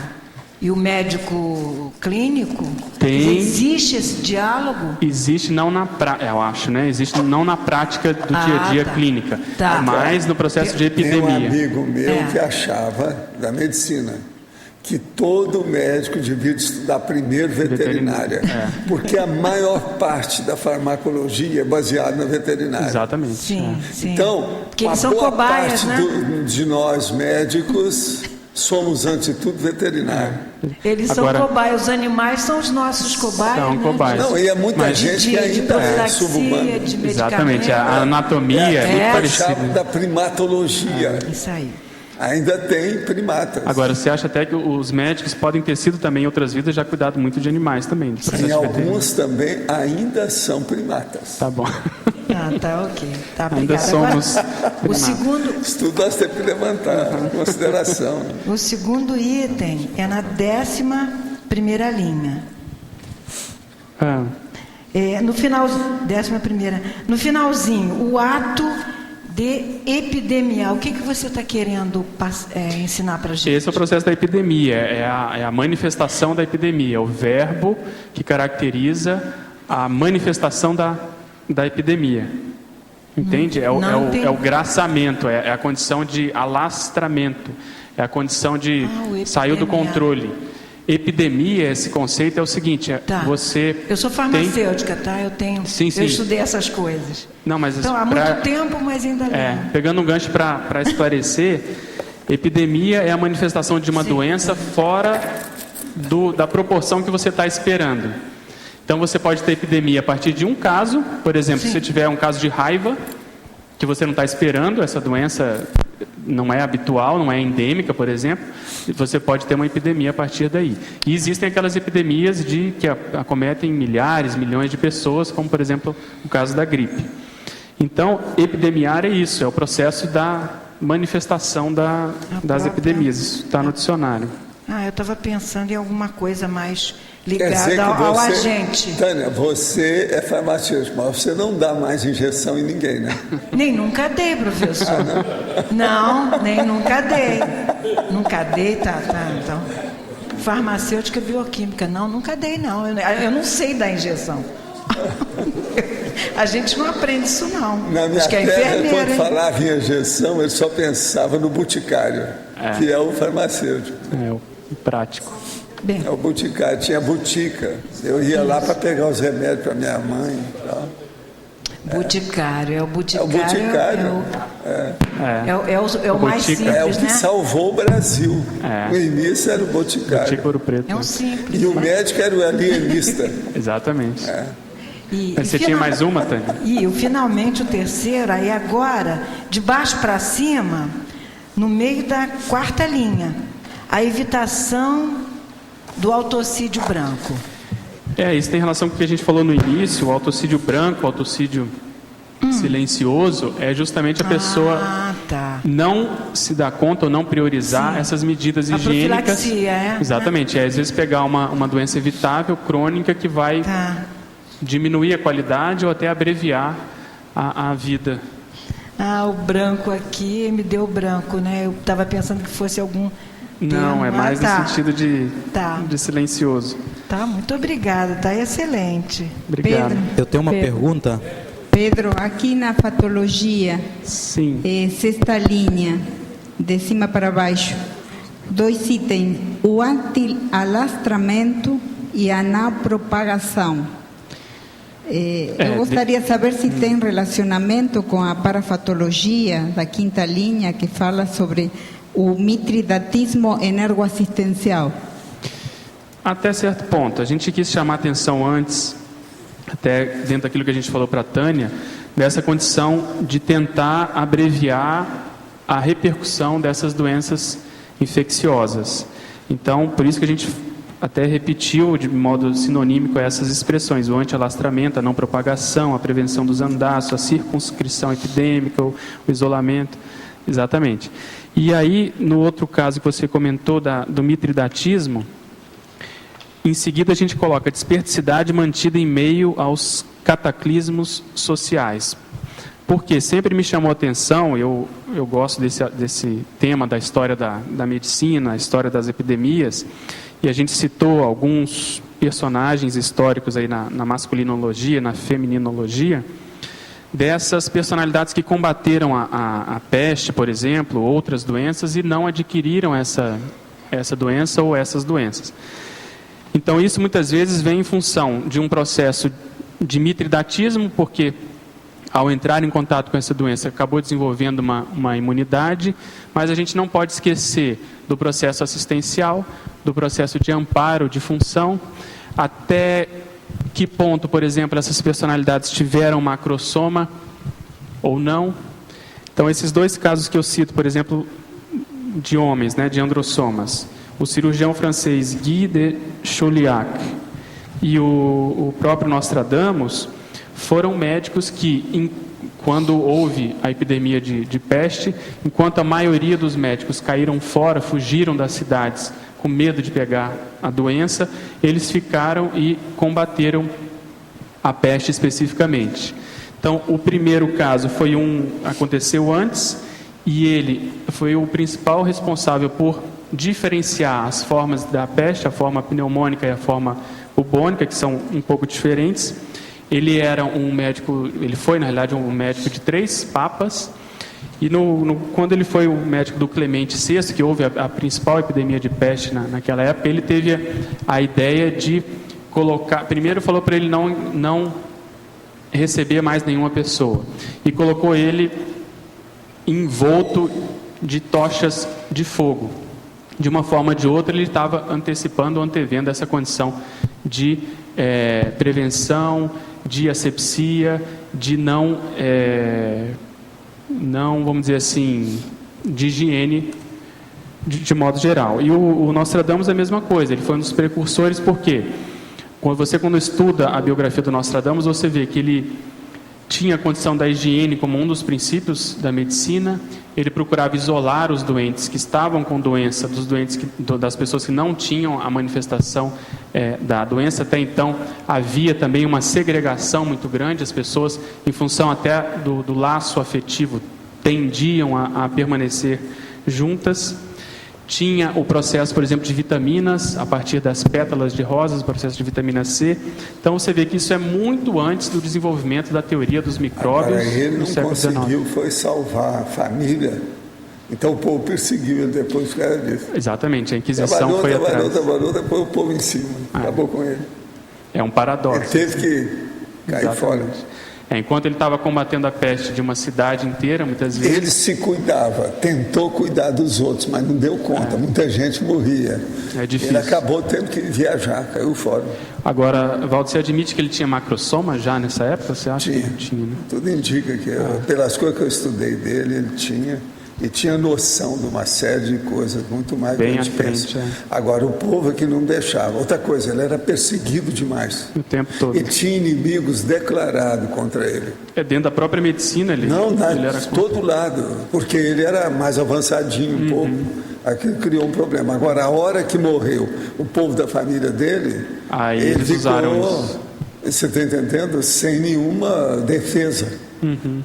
F: e o médico clínico?
A: Tem.
F: Existe esse diálogo?
A: Existe não na prática, eu acho, né? Existe não na prática do dia a dia clínica, mas no processo de epidemia.
B: Tem um amigo meu que achava, da medicina, que todo médico devia estudar primeiro veterinária, porque a maior parte da farmacologia é baseada na veterinária.
A: Exatamente.
F: Sim, sim.
B: Então,
F: porque eles são cobaias, né?
B: de nós médicos somos, antes de tudo, veterinários.
F: Eles são cobaias, os animais são os nossos cobaias. São
A: cobaias.
B: Não, e é muita gente que ainda é subhumana.
A: Exatamente, a anatomia é muito parecida.
B: Da primatologia.
F: Isso aí.
B: Ainda tem primatas.
A: Agora, você acha até que os médicos podem ter sido também em outras vidas já cuidado muito de animais também?
B: Sim, alguns também ainda são primatas.
A: Tá bom.
F: Tá ok. Tá,
A: ainda somos
F: agora, o segundo...
B: Isso tudo nós temos que levantar em consideração.
F: O segundo item é na 11ª linha. No final, 11ª. No finalzinho, o ato de epidemiar. O que você está querendo ensinar para a gente?
A: Esse é o processo da epidemia, é a manifestação da epidemia, o verbo que caracteriza a manifestação da epidemia. Entende? É o graçamento, é a condição de alastramento, é a condição de saiu do controle. Epidemia, esse conceito é o seguinte, você...
F: Eu sou farmacêutica, tá? Eu tenho...
A: Sim.
F: Eu estudei essas coisas.
A: Não, mas
F: então, há muito tempo, mas ainda lembro.
A: Pegando um gancho para esclarecer, epidemia é a manifestação de uma doença fora da proporção que você está esperando. Então, você pode ter epidemia a partir de um caso, por exemplo, se você tiver um caso de raiva, que você não está esperando, essa doença não é habitual, não é endêmica, por exemplo, você pode ter uma epidemia a partir daí. E existem aquelas epidemias que acometem milhares, milhões de pessoas, como, por exemplo, o caso da gripe. Então, epidemiar é isso, é o processo da manifestação das epidemias. Isso está no dicionário.
F: Eu estava pensando em alguma coisa mais ligada ao agente.
B: Tânia, você é farmacêutico, mas você não dá mais injeção em ninguém, né?
F: Nem nunca dei, professor. Não, nem nunca dei. Nunca dei, tá. Então, farmacêutica bioquímica, nunca dei, não. Eu não sei dar injeção. A gente não aprende isso, não.
B: Na minha terra, quando falava em injeção, ele só pensava no boticário, que é o farmacêutico.
A: É o prático.
B: É o boticário, tinha botica. Eu ia lá para pegar os remédios para minha mãe e tal.
F: Boticário,
B: É o boticário.
F: É o mais simples, né?
B: É o que salvou o Brasil. No início era o boticário.
A: Preto.
F: É um simples.
B: E o médico era o alienista.
A: Exatamente.
F: Mas
A: você tinha mais uma, Tânia?
F: E finalmente o terceiro, aí agora, de baixo para cima, no meio da 4ª linha, a evitação do autocídio branco.
A: Isso tem relação com o que a gente falou no início, o autocídio branco, o autocídio silencioso, é justamente a pessoa não se dar conta ou não priorizar essas medidas higiênicas.
F: Profilaxia,
A: Exatamente, às vezes pegar uma doença evitável, crônica, que vai diminuir a qualidade ou até abreviar a vida.
F: O branco aqui me deu branco, né? Eu estava pensando que fosse algum...
A: Não, é mais no sentido de silencioso.
F: Muito obrigada, está excelente.
A: Obrigado.
G: Pedro, eu tenho uma pergunta.
H: Pedro, aqui na patologia,
A: sim.
H: 6ª linha, de cima para baixo, 2 itens, o anti-alastramento e a não propagação. Eu gostaria de saber se tem relacionamento com a parafatologia da 5ª linha, que fala sobre o mitridatismo energoassistencial.
A: Até certo ponto. A gente quis chamar a atenção antes, até dentro daquilo que a gente falou para a Tânia, dessa condição de tentar abreviar a repercussão dessas doenças infecciosas. Então, por isso que a gente até repetiu de modo sinonímico essas expressões: o anti-alastramento, a não propagação, a prevenção dos andaços, a circunscrição epidêmica, o isolamento. Exatamente. E aí, no outro caso que você comentou do mitridatismo, em seguida a gente coloca desperticidade mantida em meio aos cataclismos sociais. Porque sempre me chamou a atenção, eu gosto desse tema da história da medicina, a história das epidemias, e a gente citou alguns personagens históricos aí na masculinologia, na femininologia, dessas personalidades que combateram a peste, por exemplo, outras doenças, e não adquiriram essa doença ou essas doenças. Então isso muitas vezes vem em função de um processo de mitridatismo, porque ao entrar em contato com essa doença acabou desenvolvendo uma imunidade, mas a gente não pode esquecer do processo assistencial, do processo de amparo, de função, até que ponto, por exemplo, essas personalidades tiveram macrosoma ou não. Então esses dois casos que eu cito, por exemplo, de homens, né, de androssomas, o cirurgião francês Guy de Chauliac e o próprio Nostradamus, foram médicos que, quando houve a epidemia de peste, enquanto a maioria dos médicos caíram fora, fugiram das cidades com medo de pegar a doença, eles ficaram e combateram a peste especificamente. Então, o primeiro caso aconteceu antes, e ele foi o principal responsável por diferenciar as formas da peste, a forma pneumônica e a forma bubônica, que são um pouco diferentes. Ele era um médico, ele foi na realidade um médico de 3 papas, e quando ele foi o médico do Clemente VI, que houve a principal epidemia de peste naquela época, ele teve a ideia de colocar, primeiro falou para ele não receber mais nenhuma pessoa, e colocou ele envolto de tochas de fogo. De uma forma ou de outra, ele estava antecipando ou antevendo essa condição de prevenção, de asepsia, de não, vamos dizer assim, de higiene de modo geral. E o Nostradamus é a mesma coisa, ele foi um dos precursores, porque quando estuda a biografia do Nostradamus, você vê que ele tinha a condição da higiene como um dos princípios da medicina. Ele procurava isolar os doentes que estavam com doença das pessoas que não tinham a manifestação da doença. Até então havia também uma segregação muito grande, as pessoas, em função até do laço afetivo, tendiam a permanecer juntas. Tinha o processo, por exemplo, de vitaminas, a partir das pétalas de rosas, o processo de vitamina C. Então você vê que isso é muito antes do desenvolvimento da teoria dos micróbios.
B: Agora, ele não conseguiu, foi salvar a família. Então o povo perseguiu ele depois por causa disso.
A: Exatamente, a Inquisição foi atrás.
B: Depois o povo em cima, acabou com ele.
A: É um paradoxo.
B: Ele teve que cair fora.
A: Enquanto ele estava combatendo a peste de uma cidade inteira, muitas vezes...
B: Ele se cuidava, tentou cuidar dos outros, mas não deu conta. Muita gente morria.
A: É difícil.
B: Ele acabou tendo que viajar, caiu fora.
A: Agora, Valdo, você admite que ele tinha macrosoma já nessa época? Você acha que ele tinha, né?
B: Tudo indica que, pelas coisas que eu estudei dele, ele tinha... E tinha noção de uma série de coisas muito mais
A: bem à frente.
B: Agora, o povo aqui não deixava. Outra coisa, ele era perseguido demais.
A: O tempo todo.
B: E tinha inimigos declarados contra ele.
A: Dentro da própria medicina ele...
B: Ele era de todo lado, porque ele era mais avançadinho um pouco. Aquilo criou um problema. Agora, a hora que morreu o povo da família dele...
A: Aí eles usaram isso.
B: Você está entendendo? Sem nenhuma defesa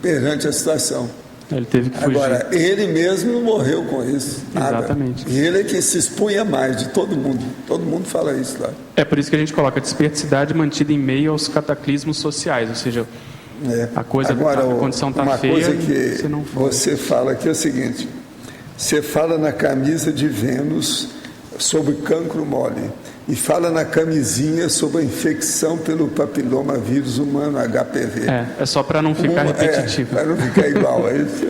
B: perante a situação.
A: Ele teve que fugir.
B: Agora, ele mesmo morreu com isso.
A: Exatamente.
B: E ele é que se expunha mais de todo mundo. Todo mundo fala isso lá.
A: É por isso que a gente coloca a desperticidade mantida em meio aos cataclismos sociais. Ou seja, a condição está feia.
B: Uma coisa que você fala aqui é o seguinte. Você fala na camisa de Vênus sobre cancro mole. E fala na camisinha sobre a infecção pelo papiloma vírus humano, HPV.
A: É só para não ficar repetitivo.
B: Para não ficar igual a isso.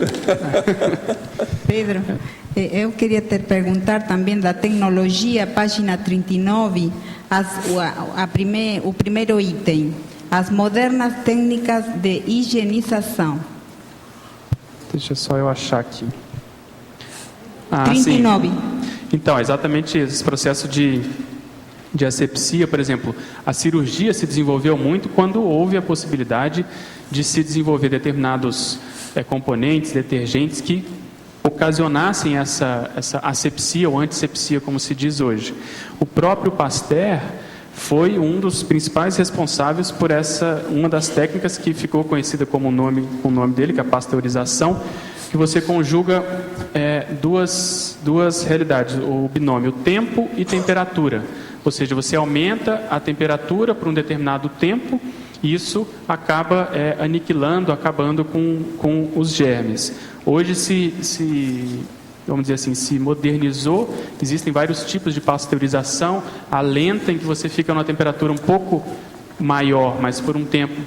H: Pedro, eu queria te perguntar também da tecnologia, página 39, o primeiro item, as modernas técnicas de higienização.
A: Deixa só eu achar aqui.
H: 39.
A: Sim. Então, exatamente esse processo de asepsia, por exemplo, a cirurgia se desenvolveu muito quando houve a possibilidade de se desenvolver determinados componentes, detergentes que ocasionassem essa asepsia ou antissepsia, como se diz hoje. O próprio Pasteur foi um dos principais responsáveis por uma das técnicas que ficou conhecida com o nome dele, que é a pasteurização, que você conjuga duas realidades, o binômio tempo e temperatura. Ou seja, você aumenta a temperatura por um determinado tempo e isso acaba acabando com os germes. Hoje vamos dizer assim, se modernizou, existem vários tipos de pasteurização, a lenta em que você fica numa temperatura um pouco maior, mas por um tempo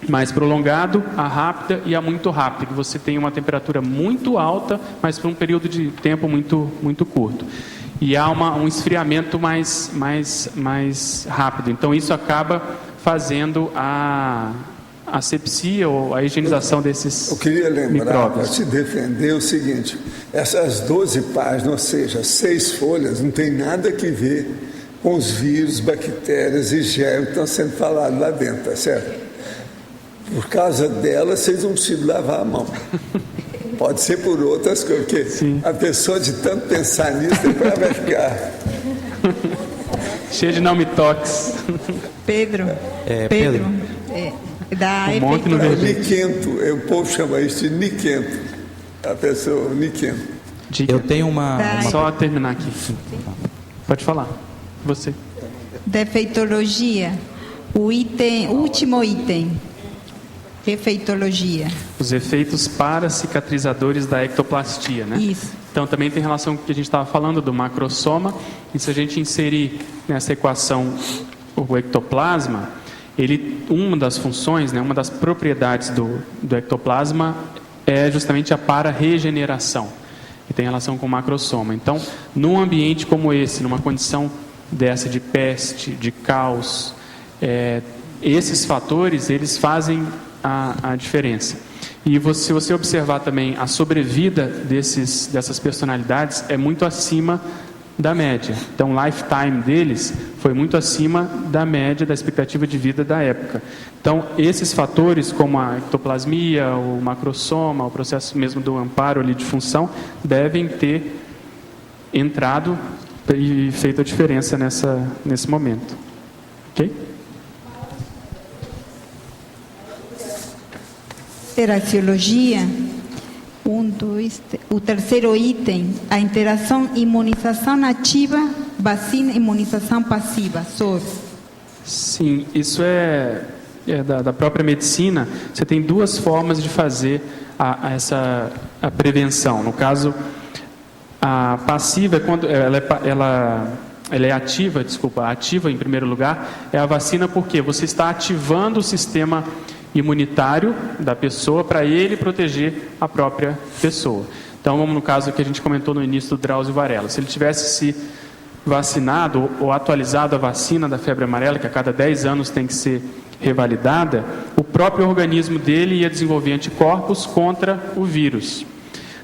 A: mais prolongado, a rápida e a muito rápida, que você tem uma temperatura muito alta, mas por um período de tempo muito, muito curto. E há um esfriamento mais rápido. Então isso acaba fazendo a asepsia ou a higienização desses micróbios.
B: Eu queria lembrar, para te defender, o seguinte: essas 12 páginas, ou seja, 6 folhas, não tem nada que ver com os vírus, bactérias e germes que estão sendo falados lá dentro, tá certo? Por causa delas, vocês não precisam lavar a mão. Pode ser por outras coisas, porque sim, a pessoa de tanto pensar nisso, depois ela vai ficar
A: cheia de não-me-toques.
H: Pedro. Da
B: niquento, o povo chama isso de niquento. A pessoa, niquento.
G: Eu tenho uma...
A: Só terminar aqui. Pode falar. Você.
H: Defeitologia. Último item. Refeitologia.
A: Os efeitos paracicatrizadores da ectoplastia, né?
H: Isso.
A: Então também tem relação com o que a gente estava falando do macrosoma. E se a gente inserir nessa equação o ectoplasma, uma das funções, né, uma das propriedades do ectoplasma é justamente a para-regeneração, que tem relação com o macrosoma. Então, num ambiente como esse, numa condição dessa de peste, de caos, esses fatores, eles fazem a diferença. E se você observar também a sobrevida dessas personalidades é muito acima da média. Então, o lifetime deles foi muito acima da média da expectativa de vida da época. Então, esses fatores, como a ectoplasmia, o macrosoma, o processo mesmo do amparo ali de função, devem ter entrado e feito a diferença nesse momento. Ok?
H: Teraciologia. O terceiro item, a interação imunização ativa, vacina, imunização passiva, SOR.
A: Sim, isso é da própria medicina. Você tem duas formas de fazer a prevenção. No caso, a passiva é quando ela é ativa, ativa em primeiro lugar, é a vacina porque você está ativando o sistema imunitário da pessoa para ele proteger a própria pessoa. Então, vamos no caso que a gente comentou no início do Drauzio Varela. Se ele tivesse se vacinado ou atualizado a vacina da febre amarela, que a cada 10 anos tem que ser revalidada, o próprio organismo dele ia desenvolver anticorpos contra o vírus.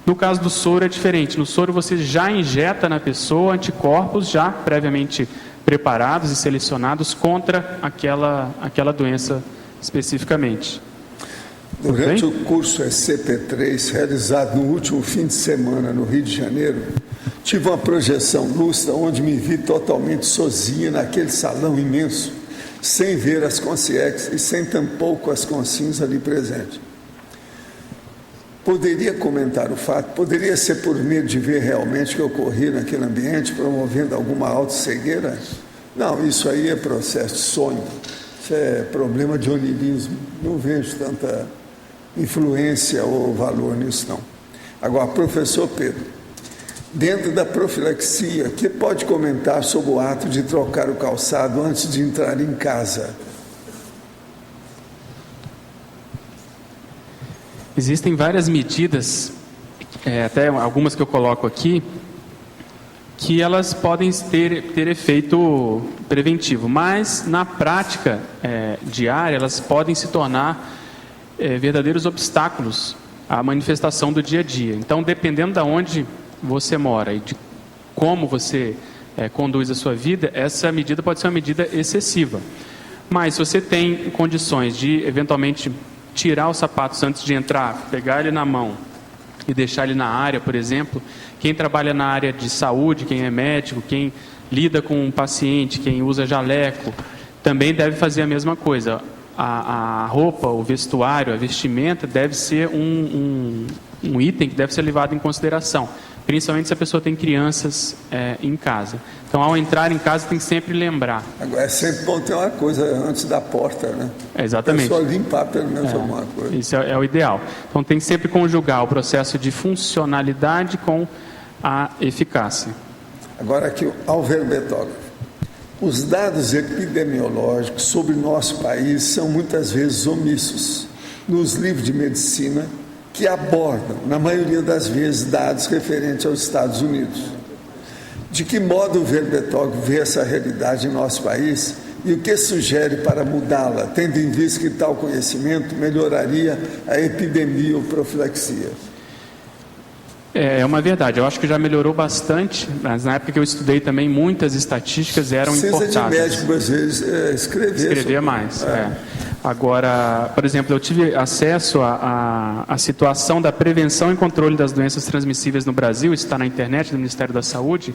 A: No caso do soro é diferente. No soro você já injeta na pessoa anticorpos já previamente preparados e selecionados contra aquela doença especificamente.
B: Durante o curso SCP-3, realizado no último fim de semana no Rio de Janeiro, tive uma projeção lúcida onde me vi totalmente sozinha naquele salão imenso, sem ver as consciências e sem tampouco as consciências ali presentes. Poderia comentar o fato, poderia ser por medo de ver realmente o que ocorria naquele ambiente, promovendo alguma autocegueira? Não, isso aí é processo de sonho. Isso é problema de onirismo. Não vejo tanta influência ou valor nisso, não. Agora, professor Pedro, dentro da profilaxia, que pode comentar sobre o ato de trocar o calçado antes de entrar em casa?
A: Existem várias medidas, até algumas que eu coloco aqui, que elas podem ter efeito preventivo, mas na prática diária elas podem se tornar verdadeiros obstáculos à manifestação do dia a dia. Então, dependendo de onde você mora e de como você conduz a sua vida, essa medida pode ser uma medida excessiva. Mas se você tem condições de eventualmente tirar os sapatos antes de entrar, pegar ele na mão e deixar ele na área, por exemplo, quem trabalha na área de saúde, quem é médico, quem lida com um paciente, quem usa jaleco, também deve fazer a mesma coisa. A roupa, o vestuário, a vestimenta deve ser um item que deve ser levado em consideração, principalmente se a pessoa tem crianças em casa. Então, ao entrar em casa, tem que sempre lembrar.
B: Agora, é sempre bom ter uma coisa antes da porta, né?
A: Exatamente.
B: É só limpar pelo menos alguma coisa.
A: Isso é o ideal. Então, tem que sempre conjugar o processo de funcionalidade com a eficácia.
B: Agora aqui, ao verbetógrafo. Os dados epidemiológicos sobre nosso país são muitas vezes omissos nos livros de medicina que abordam, na maioria das vezes, dados referentes aos Estados Unidos. De que modo o verbetógrafo vê essa realidade em nosso país e o que sugere para mudá-la, tendo em vista que tal conhecimento melhoraria a epidemia ou profilaxia?
A: É uma verdade, eu acho que já melhorou bastante, mas na época que eu estudei também, muitas estatísticas eram importadas.
B: Precisa de médico, às vezes, escrever
A: mais. Agora, por exemplo, eu tive acesso à situação da prevenção e controle das doenças transmissíveis no Brasil, isso está na internet do Ministério da Saúde,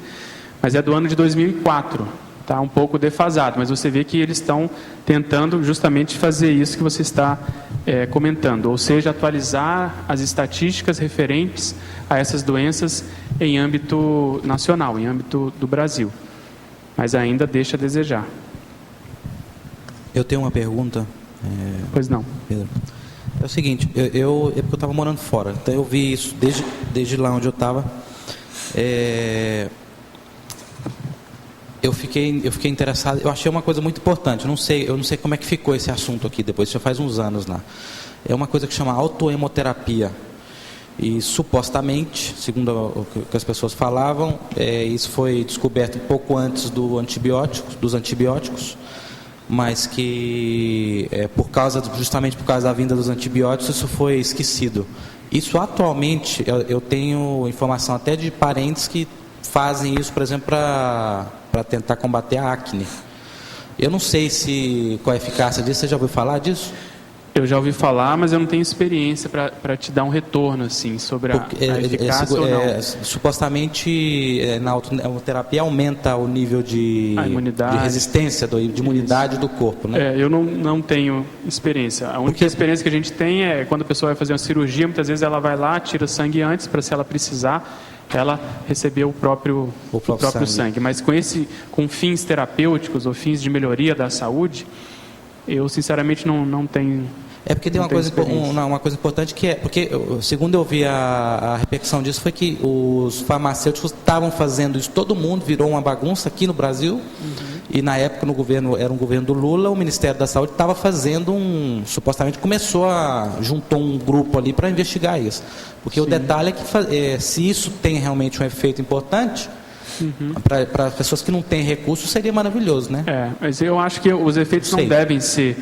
A: mas é do ano de 2004, está um pouco defasado, mas você vê que eles estão tentando justamente fazer isso que você está comentando, ou seja, atualizar as estatísticas referentes a essas doenças em âmbito nacional, em âmbito do Brasil, mas ainda deixa a desejar.
G: Eu tenho uma pergunta.
A: Pois não.
G: Pedro. É o seguinte, eu estava morando fora, então eu vi isso desde lá onde eu estava. Eu fiquei interessado, eu achei uma coisa muito importante, eu não sei como é que ficou esse assunto aqui depois, já faz uns anos lá. É uma coisa que chama autohemoterapia. E supostamente, segundo o que as pessoas falavam, isso foi descoberto um pouco antes dos antibióticos, mas que justamente por causa da vinda dos antibióticos, isso foi esquecido. Isso atualmente, eu tenho informação até de parentes que fazem isso, por exemplo, para tentar combater a acne. Eu não sei qual a eficácia disso, você já ouviu falar disso?
A: Eu já ouvi falar, mas eu não tenho experiência para te dar um retorno assim, sobre a eficácia ou não.
G: Supostamente, na autoterapia aumenta o nível de resistência, de imunidade do corpo, né?
A: Eu não tenho experiência. A única experiência que a gente tem é quando a pessoa vai fazer uma cirurgia, muitas vezes ela vai lá, tira sangue antes, para se ela precisar, ela receber o próprio sangue. Mas com fins terapêuticos ou fins de melhoria da saúde, eu sinceramente não tenho.
G: É porque tem uma coisa importante que porque segundo eu vi a repercussão disso foi que os farmacêuticos estavam fazendo isso, todo mundo virou uma bagunça aqui no Brasil, e na época era um governo do Lula, o Ministério da Saúde estava fazendo supostamente juntou um grupo ali para investigar isso, porque o detalhe é que se isso tem realmente um efeito importante, para as pessoas que não têm recursos seria maravilhoso, né?
A: Mas eu acho que os efeitos não devem ser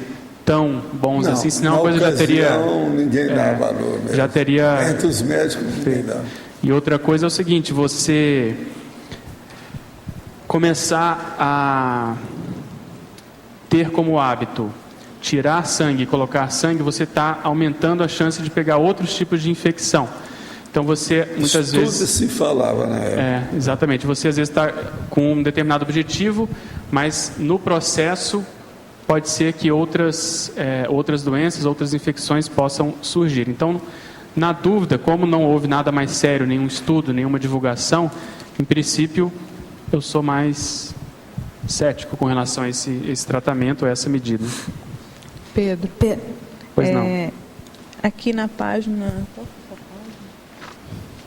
A: tão bons assim, senão a coisa já teria.
B: Ninguém dá valor mesmo.
A: Já teria.
B: Entre os médicos, ninguém dá.
A: E outra coisa é o seguinte: você começar a ter como hábito tirar sangue e colocar sangue, você está aumentando a chance de pegar outros tipos de infecção. Então você muitas vezes.
B: Tudo se falava na época.
A: Exatamente. Você às vezes está com um determinado objetivo, mas no processo pode ser que outras doenças, outras infecções possam surgir. Então, na dúvida, como não houve nada mais sério, nenhum estudo, nenhuma divulgação, em princípio, eu sou mais cético com relação a esse tratamento, a essa medida.
I: Pedro,
A: pois não.
I: Aqui na página...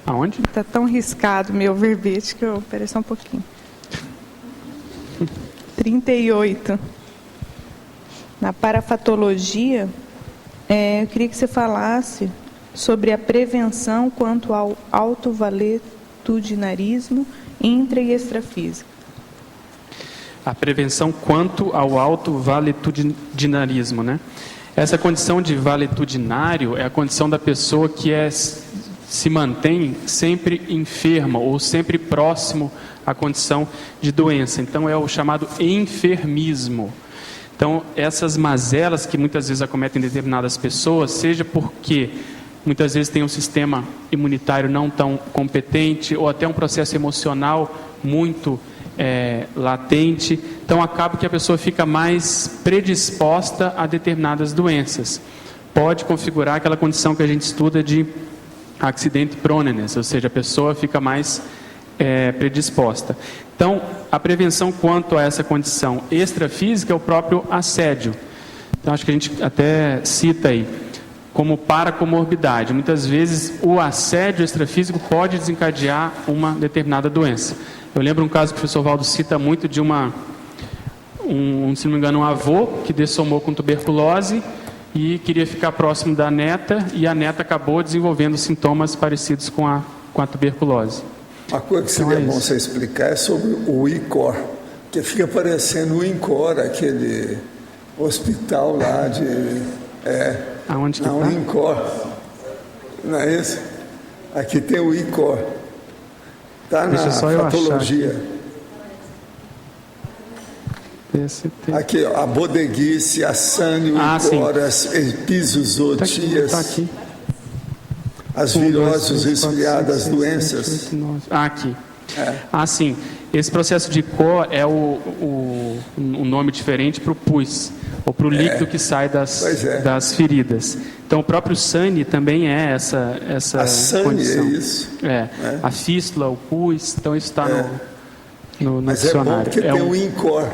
A: Aonde?
I: Está tão riscado meu verbete que eu... Espera só um pouquinho. 38. Na parafatologia, eu queria que você falasse sobre a prevenção quanto ao autovaletudinarismo intra- e extrafísico.
A: A prevenção quanto ao autovaletudinarismo, né? Essa condição de valetudinário é a condição da pessoa que se mantém sempre enferma ou sempre próximo à condição de doença. Então, é o chamado enfermismo. Então, essas mazelas que muitas vezes acometem determinadas pessoas, seja porque muitas vezes tem um sistema imunitário não tão competente ou até um processo emocional muito latente. Então acaba que a pessoa fica mais predisposta a determinadas doenças. Pode configurar aquela condição que a gente estuda de accidente pronenes, ou seja, a pessoa fica mais predisposta. Então, a prevenção quanto a essa condição extrafísica é o próprio assédio. Então, acho que a gente até cita aí como paracomorbidade. Muitas vezes o assédio extrafísico pode desencadear uma determinada doença. Eu lembro um caso que o professor Valdo cita muito de se não me engano, um avô que dessomou com tuberculose e queria ficar próximo da neta, e a neta acabou desenvolvendo sintomas parecidos com a tuberculose.
B: Uma coisa que seria bom você explicar é sobre o INCOR, que fica parecendo o INCOR, aquele hospital lá de...
A: Aonde que
B: não,
A: tá?
B: INCOR, não é isso? Aqui tem o INCOR, está na patologia. Aqui, ó, a bodeguice, a sânio, INCOR, as episootias,
A: tá aqui.
B: As viroses, os resfriados, as doenças.
A: Aqui. Sim. Esse processo de INCOR é um nome diferente para o pus, ou para o líquido que sai das feridas. Então, o próprio SANI também é essa
B: a
A: condição.
B: É isso?
A: A fístula, o pus, então isso está no
B: Mas
A: dicionário.
B: É bom porque tem o INCOR.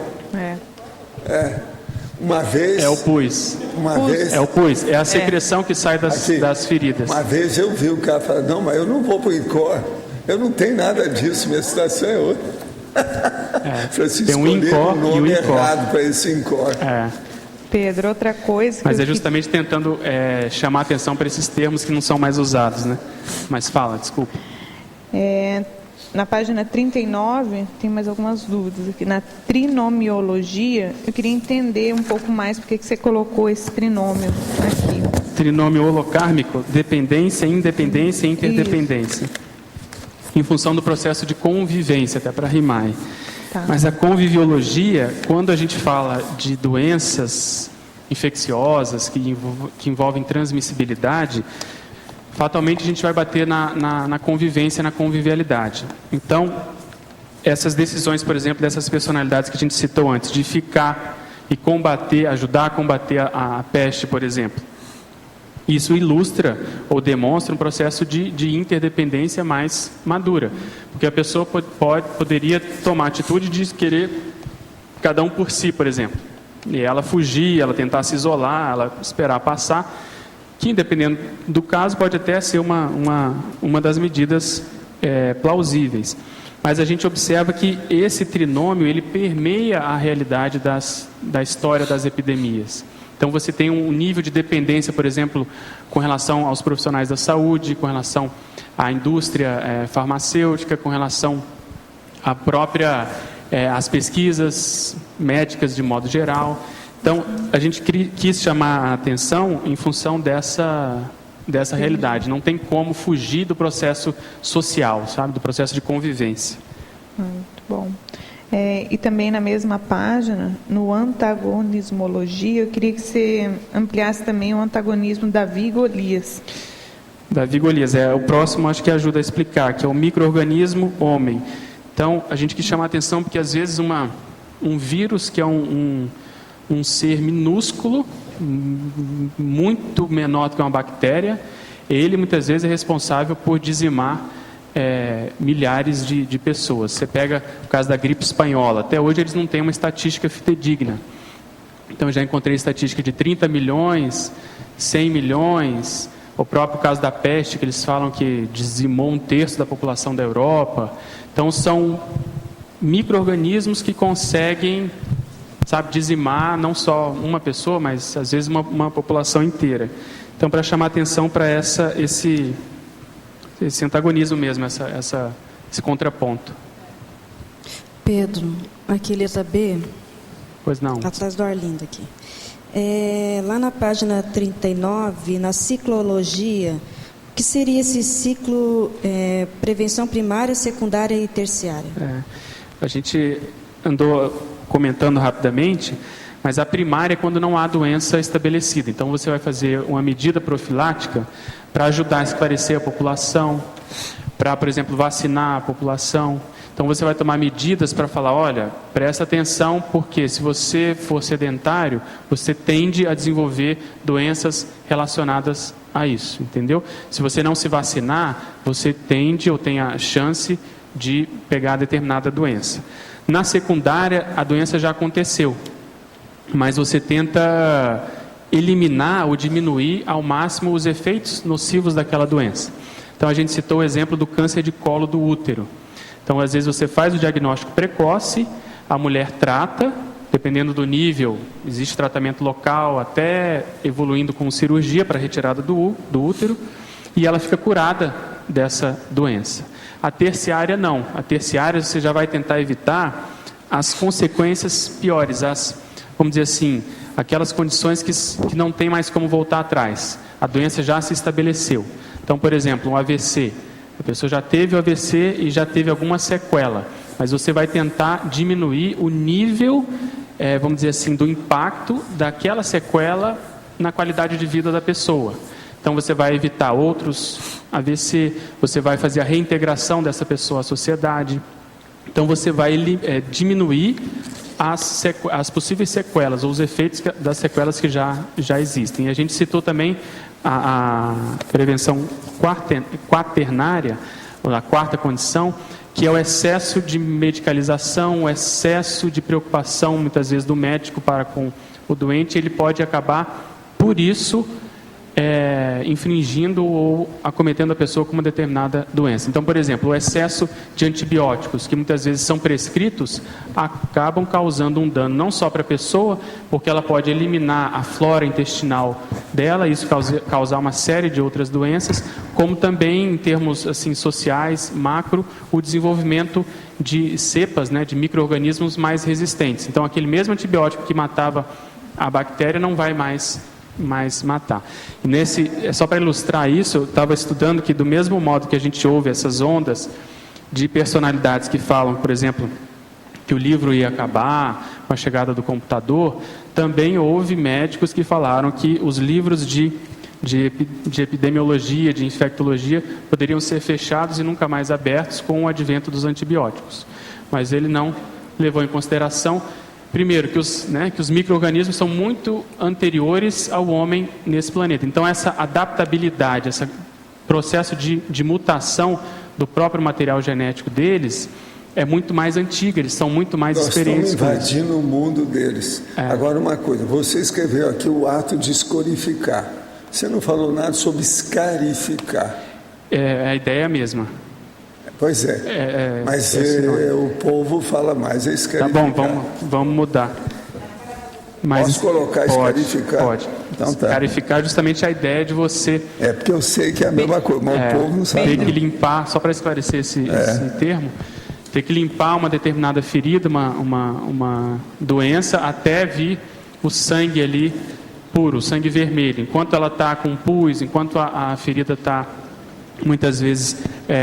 B: Uma vez...
A: É o pus. É o pus. É a secreção que sai das feridas.
B: Uma vez eu vi o cara falar, não, mas eu não vou para o INCOR. Eu não tenho nada disso, minha situação é outra.
A: Tem um INCOR e o INCOR.
B: Errado para esse INCOR.
I: Pedro, outra coisa...
A: Mas é justamente tentando chamar a atenção para esses termos que não são mais usados, né? Mas fala, desculpa.
I: Na página 39, tem mais algumas dúvidas aqui. Na trinomiologia, eu queria entender um pouco mais porque que você colocou esse trinômio aqui.
A: Trinômio holocármico, dependência, independência e interdependência. Isso. Em função do processo de convivência, até para rimar. Tá. Mas a conviviologia, quando a gente fala de doenças infecciosas que envolvem transmissibilidade, fatalmente a gente vai bater na convivência, na convivialidade. Então, essas decisões, por exemplo, dessas personalidades que a gente citou antes, de ficar e combater, ajudar a combater a peste, por exemplo, isso ilustra ou demonstra um processo de interdependência mais madura. Porque a pessoa poderia tomar a atitude de querer cada um por si, por exemplo. E ela fugir, ela tentar se isolar, ela esperar passar, que, dependendo do caso, pode até ser uma das medidas plausíveis. Mas a gente observa que esse trinômio ele permeia a realidade da história das epidemias. Então, você tem um nível de dependência, por exemplo, com relação aos profissionais da saúde, com relação à indústria farmacêutica, com relação à própria às pesquisas médicas de modo geral. Então, a gente quis chamar a atenção em função dessa realidade. Não tem como fugir do processo social, sabe? Do processo de convivência.
I: Muito bom. E também na mesma página, no antagonismologia, eu queria que você ampliasse também o antagonismo Davi e Golias.
A: Davi e Golias, o próximo acho que ajuda a explicar, que é o micro-organismo homem. Então, a gente quis chamar a atenção porque às vezes um vírus, que é um ser minúsculo, muito menor do que uma bactéria, ele muitas vezes é responsável por dizimar milhares de pessoas. Você pega o caso da gripe espanhola, até hoje eles não têm uma estatística fidedigna. Então já encontrei estatística de 30 milhões, 100 milhões, o próprio caso da peste, que eles falam que dizimou 1/3 da população da Europa. Então são micro-organismos que conseguem, dizimar não só uma pessoa, mas às vezes uma população inteira. Então, para chamar atenção para esse antagonismo mesmo, esse contraponto.
J: Pedro, aqui letra B.
A: Pois não.
J: Atrás do Arlindo aqui. Lá na página 39, na ciclologia, o que seria esse ciclo prevenção primária, secundária e terciária?
A: A gente andou comentando rapidamente, mas a primária é quando não há doença estabelecida. Então você vai fazer uma medida profilática para ajudar a esclarecer a população, para, por exemplo, vacinar a população. Então você vai tomar medidas para falar, olha, presta atenção, porque se você for sedentário, você tende a desenvolver doenças relacionadas a isso, entendeu? Se você não se vacinar, você tende ou tem a chance de pegar determinada doença. Na secundária, a doença já aconteceu, mas você tenta eliminar ou diminuir ao máximo os efeitos nocivos daquela doença. Então a gente citou o exemplo do câncer de colo do útero. Então, às vezes você faz o diagnóstico precoce, a mulher trata, dependendo do nível, existe tratamento local, até evoluindo com cirurgia para retirada do útero, e ela fica curada dessa doença. A terciária não. A terciária você já vai tentar evitar as consequências piores, vamos dizer assim, aquelas condições que não tem mais como voltar atrás. A doença já se estabeleceu. Então, por exemplo, um AVC. A pessoa já teve o AVC e já teve alguma sequela, mas você vai tentar diminuir o nível, vamos dizer assim, do impacto daquela sequela na qualidade de vida da pessoa. Então você vai evitar outros AVC, você vai fazer a reintegração dessa pessoa à sociedade. Então você vai diminuir as possíveis sequelas, ou os efeitos das sequelas que já existem. E a gente citou também a prevenção quaternária, ou a quarta condição, que é o excesso de medicalização, o excesso de preocupação, muitas vezes, do médico para com o doente. Ele pode acabar, por isso, infringindo ou acometendo a pessoa com uma determinada doença. Então, por exemplo, o excesso de antibióticos, que muitas vezes são prescritos, acabam causando um dano não só para a pessoa, porque ela pode eliminar a flora intestinal dela, isso causar uma série de outras doenças, como também, em termos assim, sociais, macro, o desenvolvimento de cepas, de micro-organismos mais resistentes. Então, aquele mesmo antibiótico que matava a bactéria não vai mais matar. E só para ilustrar isso, eu estava estudando que do mesmo modo que a gente ouve essas ondas de personalidades que falam, por exemplo, que o livro ia acabar com a chegada do computador, também houve médicos que falaram que os livros de epidemiologia, de infectologia, poderiam ser fechados e nunca mais abertos com o advento dos antibióticos. Mas ele não levou em consideração, primeiro, que os micro-organismos são muito anteriores ao homem nesse planeta. Então, essa adaptabilidade, esse processo de mutação do próprio material genético deles é muito mais antiga, eles são muito mais experientes.
B: Nós estamos invadindo o mundo deles. Agora, uma coisa, você escreveu aqui o ato de escorificar. Você não falou nada sobre escarificar.
A: É a ideia mesma.
B: Pois mas o povo fala mais escarificar.
A: Tá bom, vamos mudar. Mas
B: posso colocar escarificar?
A: Pode. Então, escarificar é justamente a ideia de você...
B: porque eu sei que é a mesma coisa, mas o povo não sabe.
A: Ter que limpar, só para esclarecer esse termo, ter que limpar uma determinada ferida, uma doença, até vir o sangue ali puro, o sangue vermelho. Enquanto ela está com pus, enquanto a ferida está muitas vezes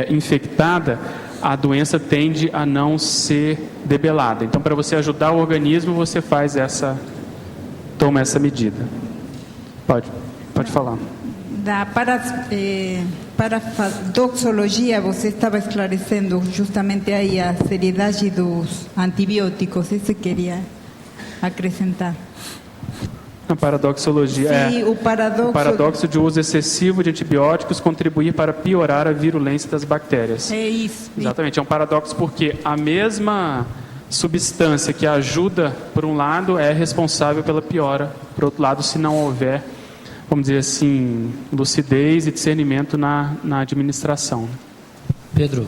A: infectada, a doença tende a não ser debelada. Então, para você ajudar o organismo, você toma essa medida. Pode falar.
H: Da paradoxologia, você estava esclarecendo justamente aí a seriedade dos antibióticos. Isso queria acrescentar.
A: A paradoxologia
H: o
A: paradoxo de uso excessivo de antibióticos contribuir para piorar a virulência das bactérias.
H: É isso.
A: Exatamente, é um paradoxo porque a mesma substância que ajuda por um lado é responsável pela piora por outro lado, se não houver, vamos dizer assim, lucidez e discernimento na administração.
K: Pedro,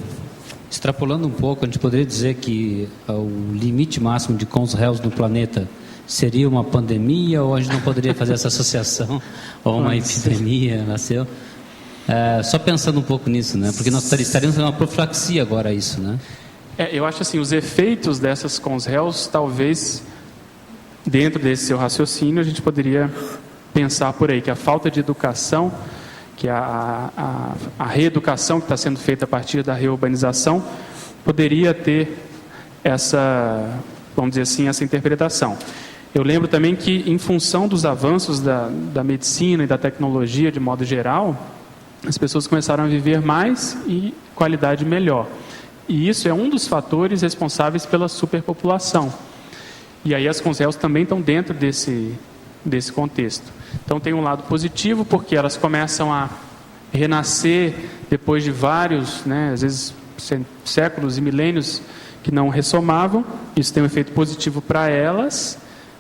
K: extrapolando um pouco, a gente poderia dizer que o limite máximo de cons réus no planeta seria uma pandemia, ou a gente não poderia fazer essa associação, ou uma epidemia nasceu? Só pensando um pouco nisso, porque nós estaríamos fazendo uma profilaxia agora a isso,
A: eu acho assim, os efeitos dessas cons réus, talvez, dentro desse seu raciocínio, a gente poderia pensar por aí, que a falta de educação, que a reeducação que está sendo feita a partir da reurbanização, poderia ter vamos dizer assim, essa interpretação. Eu lembro também que, em função dos avanços da medicina e da tecnologia, de modo geral, as pessoas começaram a viver mais e qualidade melhor. E isso é um dos fatores responsáveis pela superpopulação. E aí as conselhos também estão dentro desse contexto. Então tem um lado positivo, porque elas começam a renascer depois de vários, né, às vezes séculos e milênios que não ressomavam. Isso tem um efeito positivo para elas,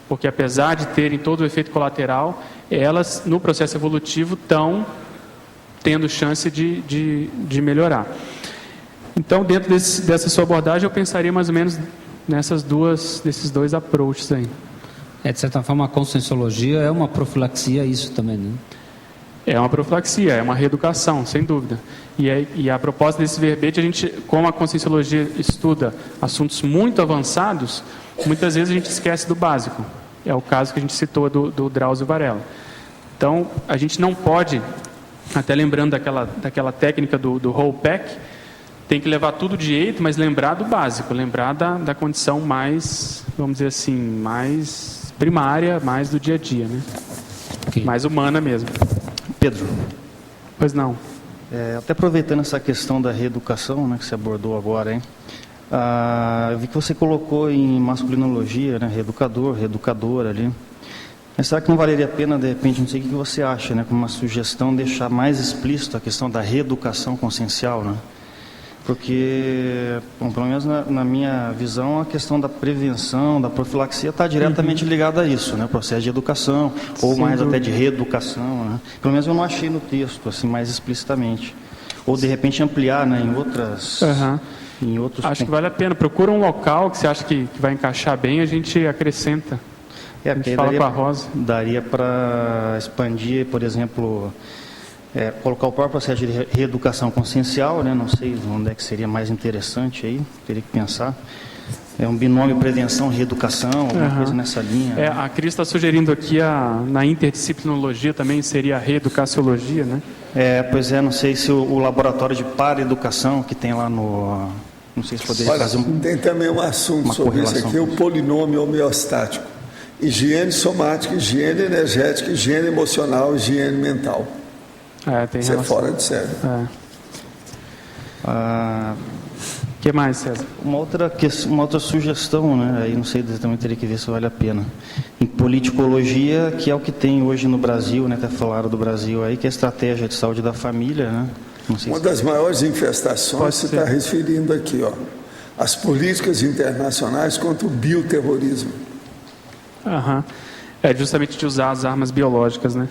A: porque apesar de terem todo o efeito colateral, elas no processo evolutivo estão tendo chance de melhorar. Então, dentro dessa sua abordagem, eu pensaria mais ou menos nesses dois approaches aí.
K: De certa forma, a conscienciologia é uma profilaxia, isso também, né?
A: É uma profilaxia, é uma reeducação, sem dúvida. E a propósito desse verbete, a gente, como a conscienciologia estuda assuntos muito avançados, muitas vezes a gente esquece do básico. É o caso que a gente citou do Drauzio Varela. Então, a gente não pode, até lembrando daquela técnica do whole pack, tem que levar tudo de jeito, mas lembrar do básico, lembrar da condição mais, vamos dizer assim, mais primária, mais do dia a dia, né?
K: Okay.
A: Mais humana mesmo.
L: Pedro.
A: Pois não.
L: Até aproveitando essa questão da reeducação, né, que você abordou agora, hein? Eu vi que você colocou em masculinologia, né, reeducador, reeducadora ali. Mas será que não valeria a pena, de repente, não sei o que você acha, né, como uma sugestão, deixar mais explícito a questão da reeducação consciencial, né? Porque, bom, pelo menos na minha visão, a questão da prevenção, da profilaxia está diretamente ligada a isso, né? O processo de educação, ou mais até de reeducação, né? Pelo menos eu não achei no texto, assim, mais explicitamente. Ou, de repente, ampliar, né, em outras... Em outros...
A: Acho que vale a pena. Procura um local que você acha que vai encaixar bem, a gente acrescenta. A gente fala com a Rosa.
L: Daria para expandir, por exemplo... colocar o próprio processo de reeducação consciencial, né? Não sei onde é que seria mais interessante aí, teria que pensar. É um binômio prevenção, reeducação, alguma coisa nessa linha.
A: A Cris está sugerindo aqui na interdisciplinologia também seria a reeducaciologia, né?
L: Pois é, não sei se o laboratório de para-educação que tem lá no... Não sei se poderia fazer
B: tem também um assunto sobre isso aqui, o polinômio homeostático. Higiene somática, higiene energética, higiene emocional, higiene mental.
A: Tem
B: isso
A: relação.
B: É fora de série.
A: O que mais, César?
L: Uma outra sugestão, né? Aí não sei, também teria que ver se vale a pena. Em politicologia, que é o que tem hoje no Brasil, né? Até falaram do Brasil aí, que é a estratégia de saúde da família, né?
B: Uma das maiores infestações se está referindo aqui, ó, as políticas internacionais contra o bioterrorismo.
A: É justamente de usar as armas biológicas, né?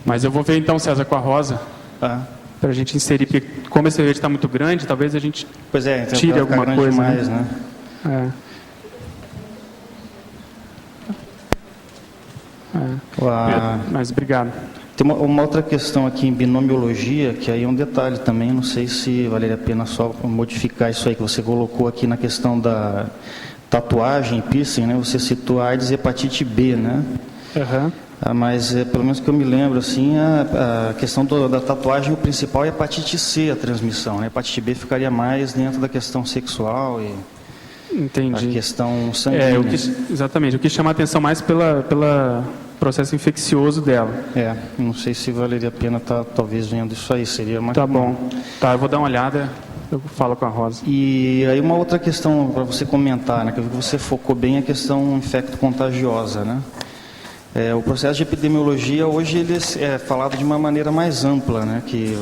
A: Mas eu vou ver então, César, com a Rosa, para a gente inserir, porque como esse evento está muito grande, talvez a gente tire alguma coisa.
L: Mais, né?
A: Mas obrigado.
L: Tem uma outra questão aqui em binomiologia, que aí é um detalhe também, não sei se valeria a pena só modificar isso aí que você colocou aqui na questão da tatuagem, piercing, né? Você citou AIDS e hepatite B, né? Mas, pelo menos que eu me lembro, assim, a questão da tatuagem, o principal é a hepatite C, a transmissão, né? A hepatite B ficaria mais dentro da questão sexual e
A: Entendi.
L: a questão sanguínea.
A: Exatamente, o que chama a atenção mais pela processo infeccioso dela.
L: Não sei se valeria a pena estar talvez vendo isso aí, seria uma...
A: Tá bom, eu vou dar uma olhada, eu falo com a Rosa.
L: E aí uma outra questão para você comentar, né, que você focou bem a questão infecto-contagiosa, né? O processo de epidemiologia hoje ele é falado de uma maneira mais ampla, né, que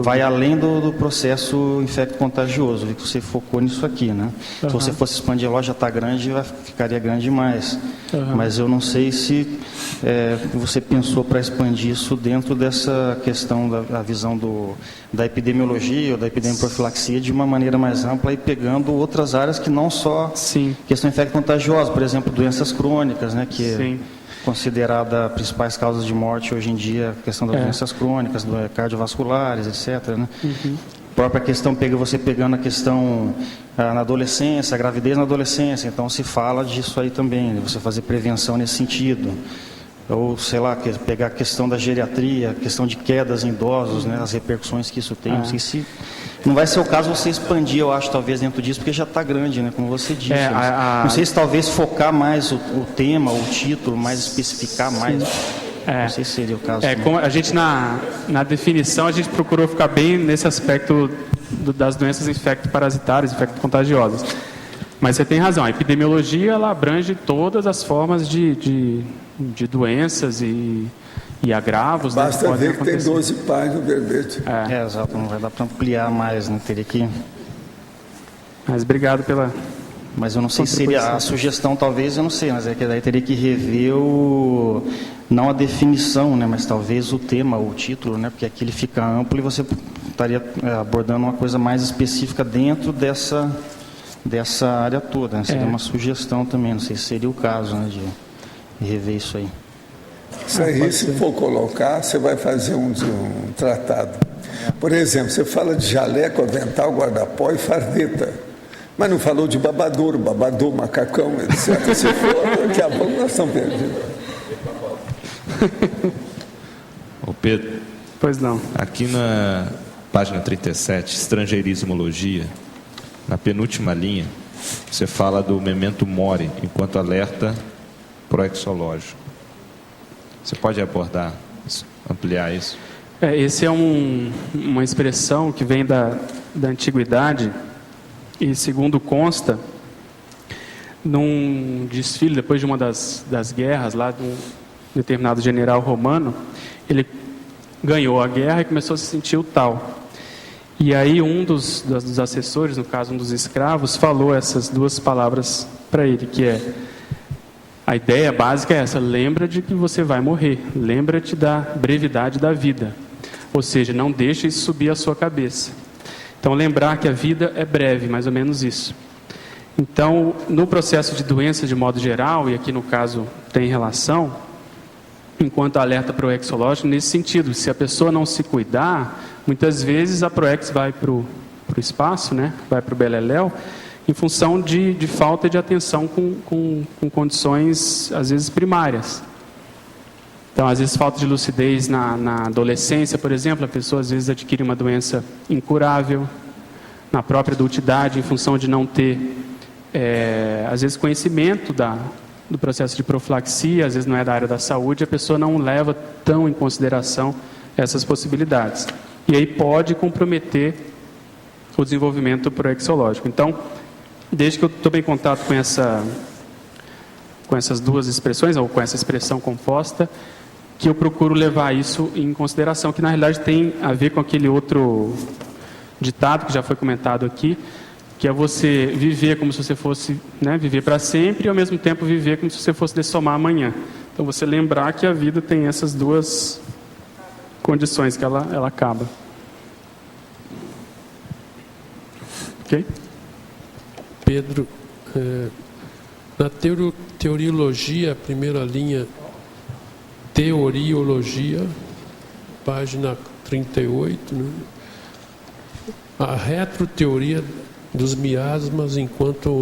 L: vai além do processo infecto-contagioso, que você focou nisso aqui, né? Se você fosse expandir a loja, está grande, ficaria grande demais. Mas eu não sei se você pensou para expandir isso dentro dessa questão da visão da epidemiologia ou da epidemioprofilaxia de uma maneira mais ampla e pegando outras áreas que não só questão infecto-contagiosa, por exemplo, doenças crônicas, né, que considerada principais causas de morte hoje em dia, a questão das doenças crônicas, cardiovasculares, etc. Né? Própria questão, você pegando a questão na adolescência, a gravidez na adolescência, então se fala disso aí também, você fazer prevenção nesse sentido. Ou, sei lá, pegar a questão da geriatria, a questão de quedas em idosos, né, as repercussões que isso tem. Não sei se... Não vai ser o caso você expandir, eu acho, talvez, dentro disso, porque já está grande, né, como você disse. Não sei se talvez focar mais o tema, o título, mais especificar mais. Não sei se seria o caso.
A: Como a gente, na definição, a gente procurou ficar bem nesse aspecto das doenças infecto-parasitárias, infecto-contagiosas. Mas você tem razão, a epidemiologia ela abrange todas as formas de doenças e agravos.
B: Basta
A: né, que
B: ver que tem 12 páginas no verbete.
L: Exato, não vai dar para ampliar mais, né? Teria que...
A: Mas obrigado pela...
L: Mas eu não sei se seria a sugestão, talvez, eu não sei, mas é que daí teria que rever não a definição, né, mas talvez o tema, o título, né, porque aqui ele fica amplo e você estaria abordando uma coisa mais específica dentro dessa área toda, né? Seria uma sugestão também, não sei se seria o caso, né, de rever isso aí.
B: Isso aí, se for colocar, você vai fazer um tratado. Por exemplo, você fala de jaleco, avental, guarda-pó e fardeta. Mas não falou de babador, macacão, etc. Se for, daqui a pouco nós estamos perdidos.
M: Ô Pedro.
A: Pois não.
M: Aqui na página 37, estrangeirismologia, na penúltima linha, você fala do memento mori, enquanto alerta proexológico. Você pode abordar, ampliar isso?
A: Esse é uma expressão que vem da antiguidade. E segundo consta, num desfile, depois de uma das guerras, lá de um determinado general romano, ele ganhou a guerra e começou a se sentir o tal. E aí um dos assessores, no caso um dos escravos, falou essas duas palavras para ele, que é: a ideia básica é essa, lembra de que você vai morrer, lembra-te da brevidade da vida, ou seja, não deixe isso subir a sua cabeça. Então, lembrar que a vida é breve, mais ou menos isso. Então, no processo de doença de modo geral, e aqui no caso tem relação, enquanto alerta proexológico, nesse sentido, se a pessoa não se cuidar, muitas vezes a proex vai para o espaço, né? Vai para o beleléu, em função de falta de atenção com condições, às vezes, primárias. Então, às vezes, falta de lucidez na adolescência, por exemplo, a pessoa às vezes adquire uma doença incurável, na própria adultidade, em função de não ter, às vezes, conhecimento do processo de profilaxia, às vezes não é da área da saúde, a pessoa não leva tão em consideração essas possibilidades. E aí pode comprometer o desenvolvimento proexológico. Então, desde que eu tomei contato com essas duas expressões, ou com essa expressão composta, que eu procuro levar isso em consideração, que na realidade tem a ver com aquele outro ditado que já foi comentado aqui, que é você viver como se você fosse, né, viver para sempre e ao mesmo tempo viver como se você fosse dessomar amanhã. Então você lembrar que a vida tem essas duas condições que ela acaba. Ok?
D: Pedro, na teoriologia, primeira linha, teoriologia, página 38, né? A retroteoria dos miasmas enquanto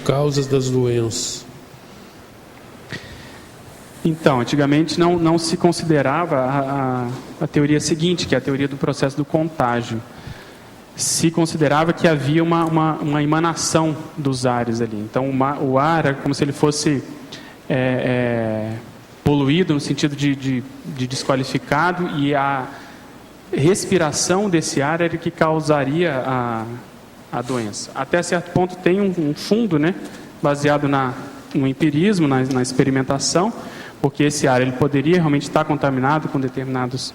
D: causas das doenças.
A: Então, antigamente não se considerava a teoria seguinte, que é a teoria do processo do contágio. Se considerava que havia uma emanação dos ares ali. Então, o ar era como se ele fosse poluído no sentido de desqualificado, e a respiração desse ar era que causaria a doença. Até certo ponto tem um fundo, né, baseado no empirismo, na experimentação, porque esse ar ele poderia realmente estar contaminado com determinados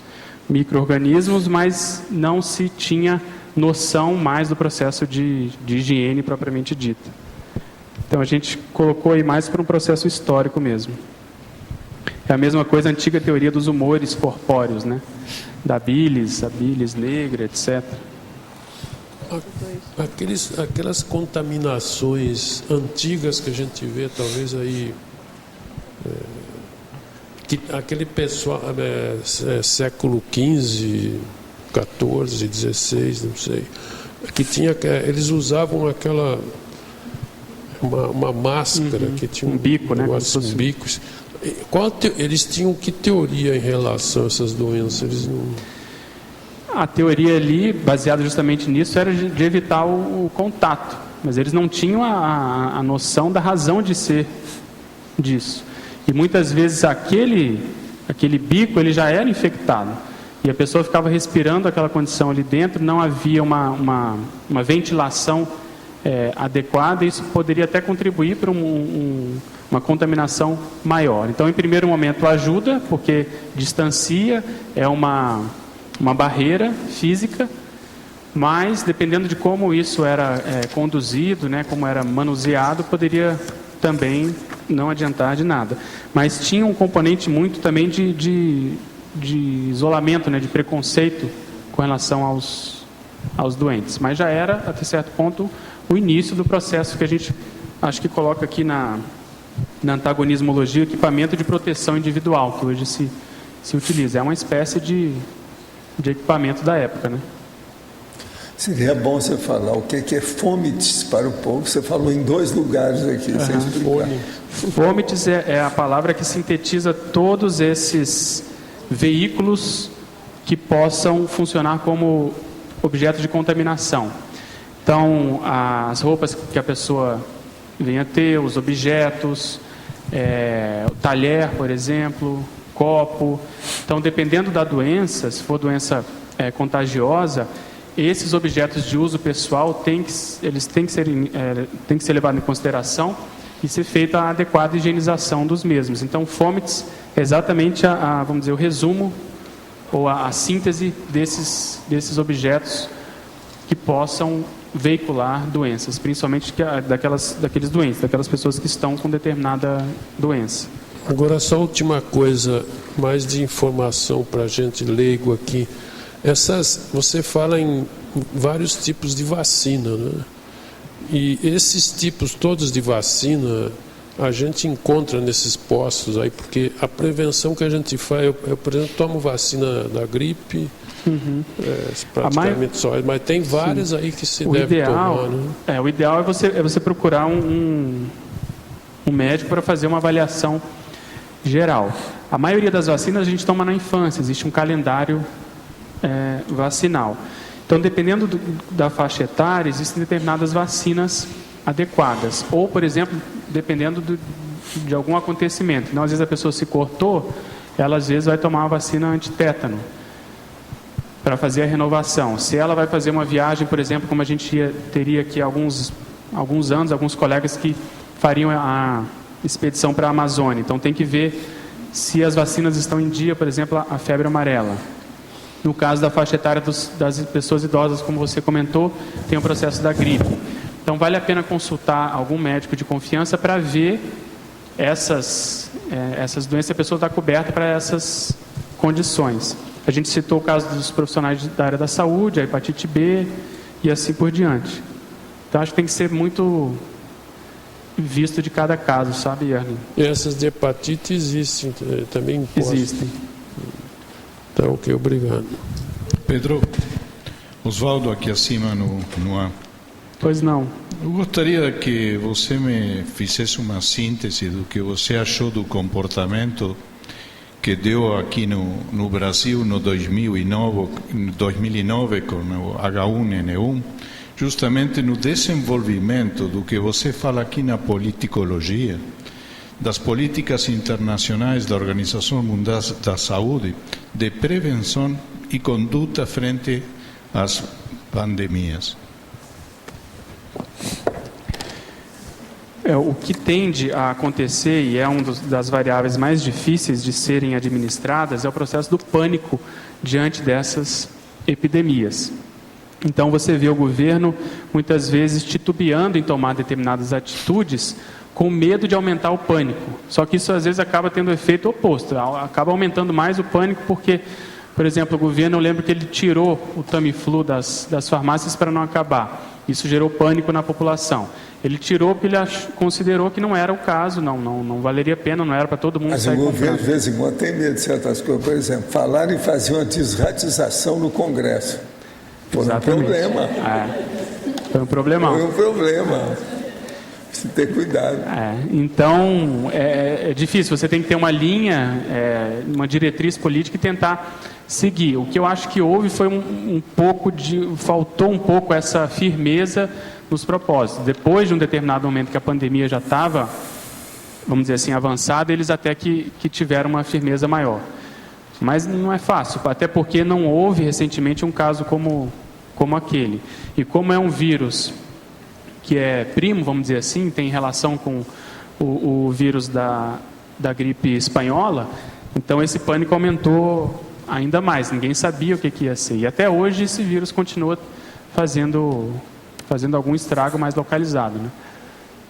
A: micro-organismos, mas não se tinha noção mais do processo de higiene propriamente dita. Então a gente colocou aí mais para um processo histórico mesmo. É a mesma coisa a antiga teoria dos humores corpóreos, né? Da bilis, a bilis negra, etc.
D: Aquelas contaminações antigas que a gente vê, talvez aí, que aquele pessoal, século XV, XIV, XVI, não sei, que tinha, eles usavam aquela uma máscara que tinha
A: um bico, né?
D: Bicos. Eles tinham que teoria em relação a essas doenças? Eles não...
A: A teoria ali, baseada justamente nisso, era de evitar o contato, mas eles não tinham a noção da razão de ser disso. E muitas vezes aquele bico ele já era infectado. e a pessoa ficava respirando aquela condição ali dentro, não havia uma ventilação adequada, e isso poderia até contribuir para uma contaminação maior. Então, em primeiro momento, ajuda, porque distancia, é uma barreira física, mas, dependendo de como isso era conduzido, né, como era manuseado, poderia também não adiantar de nada. Mas tinha um componente muito também de isolamento, né, de preconceito com relação aos doentes. Mas já era, até certo ponto, o início do processo que a gente, acho que coloca aqui na antagonismologia, equipamento de proteção individual, que hoje se utiliza. É uma espécie de equipamento da época, né?
B: Seria bom você falar o que é fomites para o povo. Você falou em 2 lugares aqui, sem explicar.
A: Fomites é a palavra que sintetiza todos esses veículos que possam funcionar como objeto de contaminação. Então, as roupas que a pessoa venha ter, os objetos, o talher, por exemplo, copo. Então, dependendo da doença, se for doença contagiosa, esses objetos de uso pessoal eles têm que ser levados em consideração e ser feita a adequada higienização dos mesmos. Então, fomites é exatamente vamos dizer, o resumo ou a síntese desses objetos que possam veicular doenças, principalmente daqueles doentes, daquelas pessoas que estão com determinada doença.
D: Agora, só última coisa, mais de informação para a gente leigo aqui. Você fala em vários tipos de vacina, né? E esses tipos todos de vacina a gente encontra nesses postos aí, porque a prevenção que a gente faz, eu por exemplo, tomo vacina da gripe, praticamente só, mas tem várias aí que se deve tomar, né?
A: O ideal é você procurar um médico para fazer uma avaliação geral. A maioria das vacinas a gente toma na infância, existe um calendário vacinal. Então, dependendo da faixa etária, existem determinadas vacinas adequadas. Ou, por exemplo, dependendo de algum acontecimento. Então, às vezes a pessoa se cortou, ela às vezes vai tomar uma vacina antitétano para fazer a renovação. Se ela vai fazer uma viagem, por exemplo, como a gente teria aqui alguns anos, alguns colegas que fariam a expedição para a Amazônia. Então, tem que ver se as vacinas estão em dia, por exemplo, a febre amarela. No caso da faixa etária das pessoas idosas, como você comentou, tem o processo da gripe. Então, vale a pena consultar algum médico de confiança para ver essas doenças, se a pessoa está coberta para essas condições. A gente citou o caso dos profissionais da área da saúde, a hepatite B e assim por diante. Então, acho que tem que ser muito visto de cada caso, sabe, Erlen?
D: E essas de hepatite existem também?
A: Existem.
D: Então, ok, obrigado.
N: Pedro, Oswaldo aqui acima no ar.
A: Pois não.
N: Eu gostaria que você me fizesse uma síntese do que você achou do comportamento que deu aqui no Brasil no 2009 com o H1N1, justamente no desenvolvimento do que você fala aqui na politicologia, das políticas internacionais da Organização Mundial da Saúde, de prevenção e conduta frente às pandemias.
A: O que tende a acontecer, e é uma das variáveis mais difíceis de serem administradas, é o processo do pânico diante dessas epidemias. Então, você vê o governo, muitas vezes, titubeando em tomar determinadas atitudes, com medo de aumentar o pânico. Só que isso, às vezes, acaba tendo o efeito oposto. Acaba aumentando mais o pânico porque, por exemplo, o governo, eu lembro que ele tirou o Tamiflu das farmácias para não acabar. Isso gerou pânico na população. Ele tirou porque ele considerou que não era o caso, não valeria a pena, não era para todo mundo sair comprando.
B: Mas o governo, de vez em quando, tem medo de certas coisas. Por exemplo, falaram em fazer uma desratização no Congresso. Foi um problema.
A: Foi um problemão.
B: Foi um problema. Precisa ter cuidado.
A: Então, é difícil. Você tem que ter uma linha, uma diretriz política e tentar seguir. O que eu acho que houve foi faltou um pouco essa firmeza nos propósitos. Depois de um determinado momento que a pandemia já estava, vamos dizer assim, avançada, eles até que tiveram uma firmeza maior. Mas não é fácil, até porque não houve recentemente um caso como aquele. E como é um vírus que é primo, vamos dizer assim, tem relação com o vírus da gripe espanhola, então esse pânico aumentou ainda mais. Ninguém sabia o que ia ser. E até hoje esse vírus continua fazendo algum estrago mais localizado, né?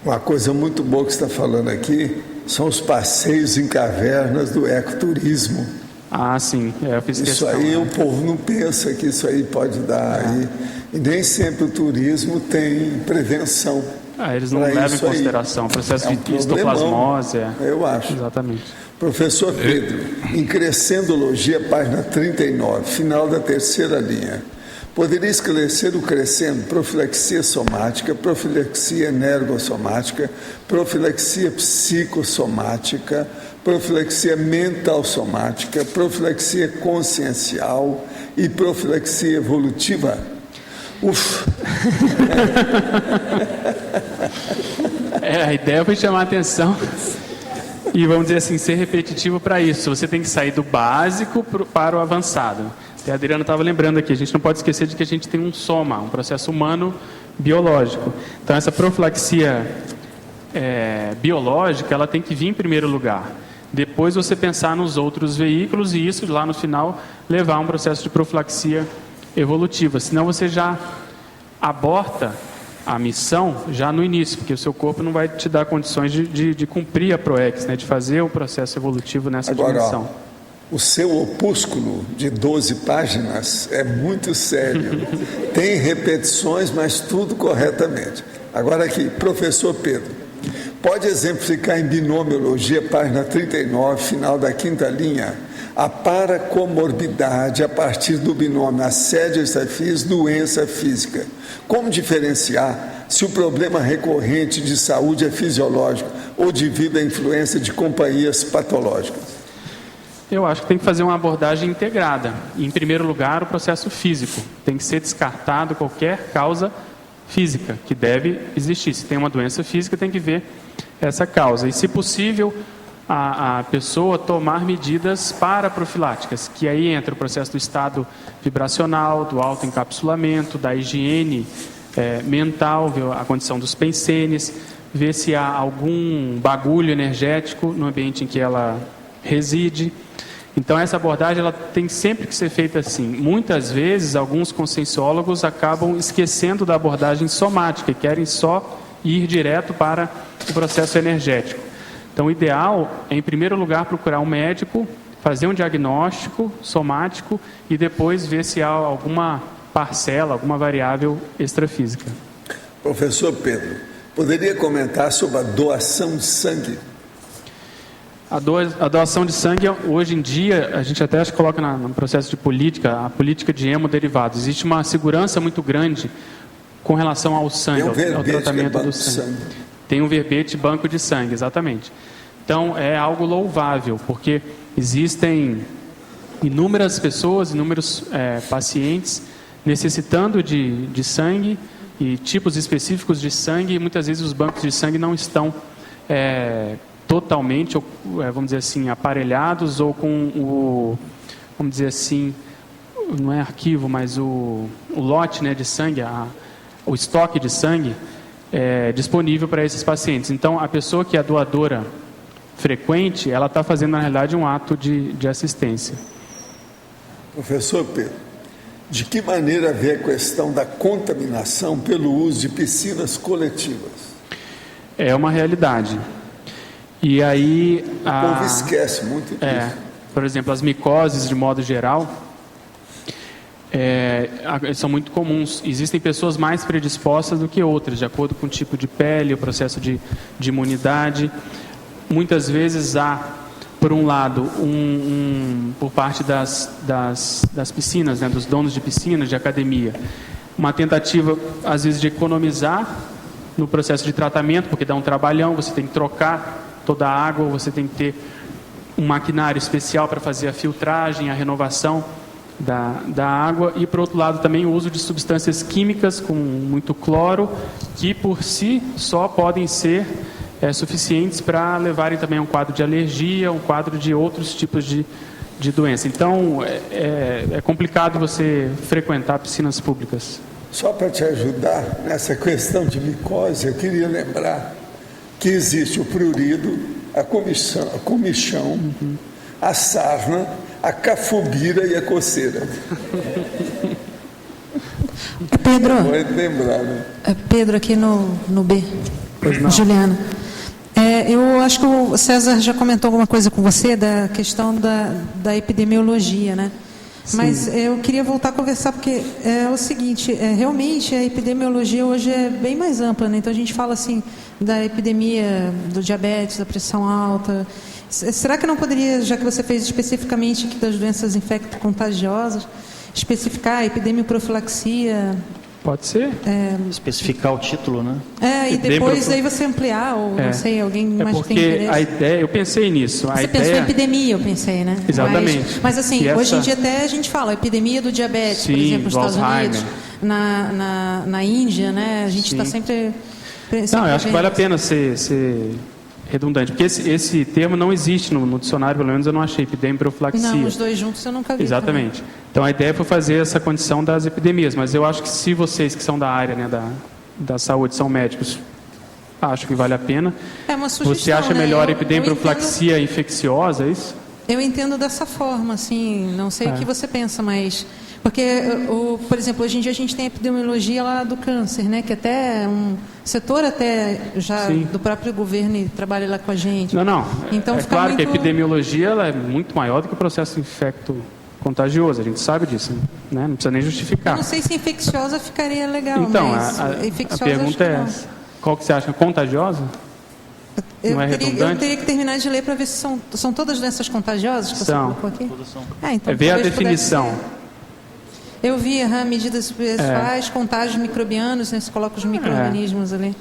B: Uma coisa muito boa que você está falando aqui são os passeios em cavernas do ecoturismo.
A: Ah, sim, eu fiz
B: isso
A: questão.
B: Aí o povo não pensa que isso aí pode dar. E nem sempre o turismo tem prevenção.
A: Eles não levam em consideração o processo de histoplasmose.
B: Eu acho.
A: Exatamente.
B: Professor Pedro, em Crescendologia, página 39, final da terceira linha. Poderia esclarecer o crescendo profilaxia somática, profilaxia energossomática, profilaxia psicossomática, profilaxia mental somática, profilaxia consciencial e profilaxia evolutiva?
A: A ideia foi chamar a atenção e, vamos dizer assim, ser repetitivo para isso. Você tem que sair do básico para o avançado. A Adriana estava lembrando aqui, a gente não pode esquecer de que a gente tem um soma, um processo humano biológico. Então, essa profilaxia biológica, ela tem que vir em primeiro lugar. Depois você pensar nos outros veículos e isso, lá no final, levar a um processo de profilaxia evolutiva. Senão você já aborta a missão já no início, porque o seu corpo não vai te dar condições de cumprir a PROEX, né, de fazer o processo evolutivo nessa dimensão.
B: O seu opúsculo de 12 páginas é muito sério. Tem repetições, mas tudo corretamente. Agora aqui, professor Pedro, pode exemplificar em binomiologia, página 39, final da quinta linha, a paracomorbidade a partir do binômio assédio extrafísico, doença física. Como diferenciar se o problema recorrente de saúde é fisiológico ou devido à influência de companhias patológicas?
A: Eu acho que tem que fazer uma abordagem integrada. Em primeiro lugar, o processo físico. Tem que ser descartado qualquer causa física que deve existir. Se tem uma doença física, tem que ver essa causa. E, se possível, a pessoa tomar medidas paraprofiláticas, que aí entra o processo do estado vibracional, do autoencapsulamento, da higiene mental, ver a condição dos pensenes, ver se há algum bagulho energético no ambiente em que ela reside. Então, essa abordagem ela tem sempre que ser feita assim. Muitas vezes, alguns conscienciólogos acabam esquecendo da abordagem somática e querem só ir direto para o processo energético. Então, o ideal é, em primeiro lugar, procurar um médico, fazer um diagnóstico somático e depois ver se há alguma parcela, alguma variável extrafísica.
B: Professor Pedro, poderia comentar sobre a doação de sangue?
A: A doação de sangue, hoje em dia, a gente até acho que coloca no processo de política, a política de hemoderivados. Existe uma segurança muito grande com relação ao sangue, ao tratamento do sangue. Tem um verbete banco de sangue, exatamente. Então, é algo louvável, porque existem inúmeras pessoas, inúmeros pacientes necessitando de sangue e tipos específicos de sangue, e muitas vezes os bancos de sangue não estão totalmente, vamos dizer assim, aparelhados ou com vamos dizer assim, não é arquivo, mas o lote, né, de sangue, o estoque de sangue disponível para esses pacientes. Então, a pessoa que é doadora frequente, ela está fazendo, na realidade, um ato de assistência.
B: Professor Pedro, de que maneira vê a questão da contaminação pelo uso de piscinas coletivas?
A: É uma realidade. E aí...
B: O povo esquece muito disso.
A: Por exemplo, as micoses, de modo geral, são muito comuns. Existem pessoas mais predispostas do que outras, de acordo com o tipo de pele, o processo de imunidade. Muitas vezes há, por um lado, por parte das piscinas, né, dos donos de piscinas, de academia, uma tentativa, às vezes, de economizar no processo de tratamento, porque dá um trabalhão, você tem que trocar toda a água, você tem que ter um maquinário especial para fazer a filtragem, a renovação da água, e, por outro lado, também o uso de substâncias químicas com muito cloro, que por si só podem ser suficientes para levarem também a um quadro de alergia, um quadro de outros tipos de de doença. Então, é complicado você frequentar piscinas públicas.
B: Só para te ajudar nessa questão de micose, eu queria lembrar que existe o prurido, a comichão, a sarna, a cafubira e a coceira.
O: Pedro,
B: pode lembrar, né?
O: Pedro aqui no B.
A: Pois não.
O: Juliana. Eu acho que o César já comentou alguma coisa com você da questão da epidemiologia, né? Sim. Mas eu queria voltar a conversar, porque é o seguinte, realmente a epidemiologia hoje é bem mais ampla, né? Então a gente fala assim da epidemia do diabetes, da pressão alta. Será que não poderia, já que você fez especificamente aqui das doenças infecto-contagiosas, especificar a epidemioprofilaxia?
A: Pode ser.
L: Especificar o título, né?
O: E depois aí você ampliar, ou não sei, alguém mais tem interesse.
A: A ideia, eu pensei nisso.
O: Você pensou em epidemia, eu pensei, né?
A: Exatamente.
O: Mas assim, hoje em dia até a gente fala, a epidemia do diabetes, por exemplo, nos Estados Unidos, na Índia, né? A gente está sempre...
A: Não, eu acho que vale a pena ser redundante, porque esse termo não existe no dicionário, pelo menos eu não achei, epidemioprofilaxia.
O: Não, os dois juntos eu nunca vi.
A: Exatamente. Então a ideia foi fazer essa condição das epidemias, mas eu acho que se vocês que são da área, né, da saúde, são médicos, acho que vale a pena.
O: É uma sugestão,
A: você acha melhor epidemioprofilaxia infecciosa, é isso?
O: Eu entendo dessa forma, assim, não sei o que você pensa, mas... Porque, por exemplo, hoje em dia a gente tem a epidemiologia lá do câncer, né? Que até um setor já do próprio governo trabalha lá com a gente.
A: Não.
O: Então,
A: é claro que a epidemiologia ela é muito maior do que o processo infecto-contagioso, a gente sabe disso, né? Não precisa nem justificar.
O: Eu não sei se infecciosa ficaria legal,
A: então,
O: mas
A: a pergunta é essa. Qual que você acha? Contagiosa?
O: Eu teria que terminar de ler para ver se são todas doenças contagiosas que você colocou aqui? Então,
A: ver a definição.
O: Eu vi medidas pessoais, contágios microbianos, né? Você coloca os micro-organismos ali.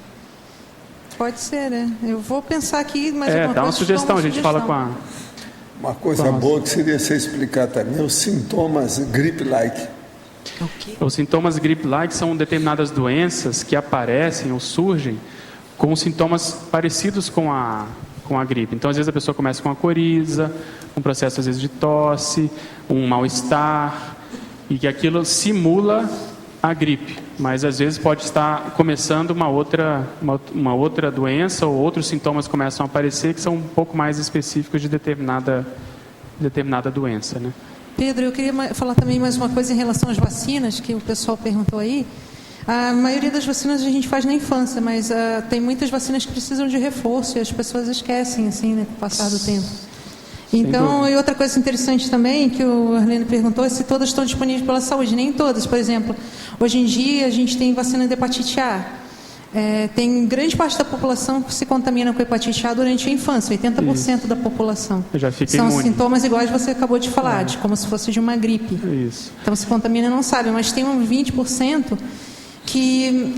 O: Pode ser, né? Eu vou pensar aqui, mas
A: dá uma sugestão, a gente fala com a...
B: Uma coisa boa que seria você explicar também, os sintomas gripe-like.
A: Os sintomas gripe-like são determinadas doenças que aparecem ou surgem com sintomas parecidos com a gripe. Então, às vezes a pessoa começa com uma coriza, um processo às vezes de tosse, um mal-estar, e que aquilo simula a gripe, mas às vezes pode estar começando uma outra doença ou outros sintomas começam a aparecer que são um pouco mais específicos de determinada doença, né?
O: Pedro, eu queria falar também mais uma coisa em relação às vacinas, que o pessoal perguntou aí. A maioria das vacinas a gente faz na infância, mas tem muitas vacinas que precisam de reforço e as pessoas esquecem, assim, né, com o passar do tempo. Então, e outra coisa interessante também, que o Arlindo perguntou, é se todas estão disponíveis pela saúde. Nem todas, por exemplo. Hoje em dia, a gente tem vacina de hepatite A. Tem grande parte da população que se contamina com hepatite A durante a infância, 80% da população. São imune. Sintomas iguais você acabou de falar, de como se fosse de uma gripe.
A: Isso.
O: Então, se contamina e não sabe, mas tem uns 20% que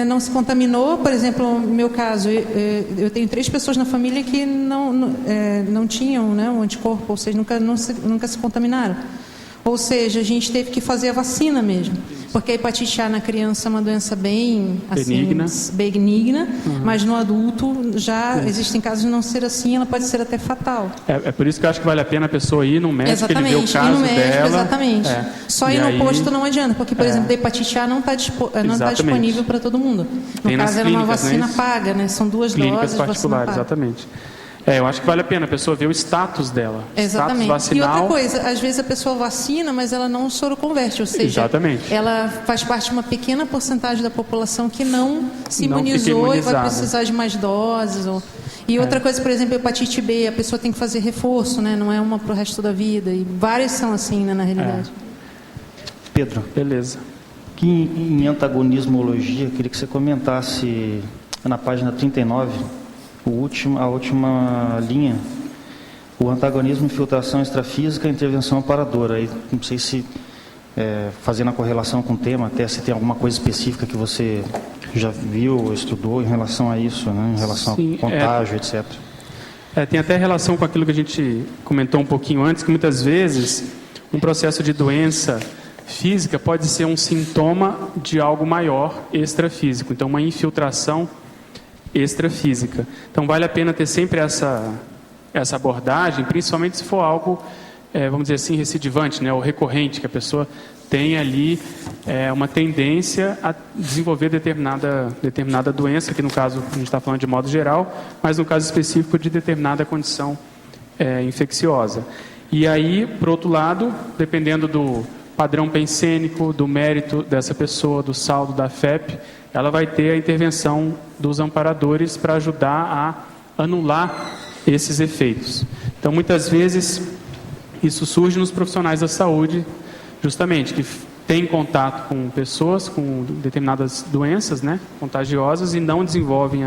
O: não se contaminou. Por exemplo, no meu caso, eu tenho 3 pessoas na família que não tinham, né, um anticorpo, ou seja, nunca se contaminaram. Ou seja, a gente teve que fazer a vacina mesmo. Porque a hepatite A na criança é uma doença bem benigna, mas no adulto já existem casos de não ser assim, ela pode ser até fatal.
A: É por isso que eu acho que vale a pena a pessoa ir no médico, ele vê o caso dela.
O: Exatamente. Só ir no posto não adianta, porque, por exemplo, a hepatite A não está disponível para todo mundo. No caso, era uma vacina paga, né? São 2 doses, vacina paga.
A: Exatamente. Eu acho que vale a pena a pessoa ver o status dela.
O: Exatamente.
A: Status vacinal.
O: E outra coisa, às vezes a pessoa vacina, mas ela não soroconverte, ou seja, ela faz parte de uma pequena porcentagem da população que não se imunizou e vai precisar de mais doses. E outra coisa, por exemplo, hepatite B, a pessoa tem que fazer reforço, né? Não é uma para o resto da vida. E várias são assim, né, na realidade.
L: Pedro.
A: Beleza.
L: Aqui em antagonismologia, eu queria que você comentasse na página 39... a última linha, o antagonismo, infiltração extrafísica, intervenção amparadora. Aí, não sei se, fazendo a correlação com o tema, até se tem alguma coisa específica que você já viu ou estudou em relação a isso, né? Em relação ao contágio, etc.
A: Tem até relação com aquilo que a gente comentou um pouquinho antes, que muitas vezes um processo de doença física pode ser um sintoma de algo maior extrafísico. Então, uma infiltração extrafísica. Então, vale a pena ter sempre essa abordagem, principalmente se for algo vamos dizer assim, recidivante, né, ou recorrente, que a pessoa tem ali uma tendência a desenvolver determinada doença, que no caso a gente está falando de modo geral, mas no caso específico de determinada condição infecciosa. E aí, por outro lado, dependendo do padrão pensênico, do mérito dessa pessoa, do saldo da FEP, ela vai ter a intervenção dos amparadores para ajudar a anular esses efeitos. Então, muitas vezes, isso surge nos profissionais da saúde, justamente, que têm contato com pessoas com determinadas doenças, né, contagiosas, e não desenvolvem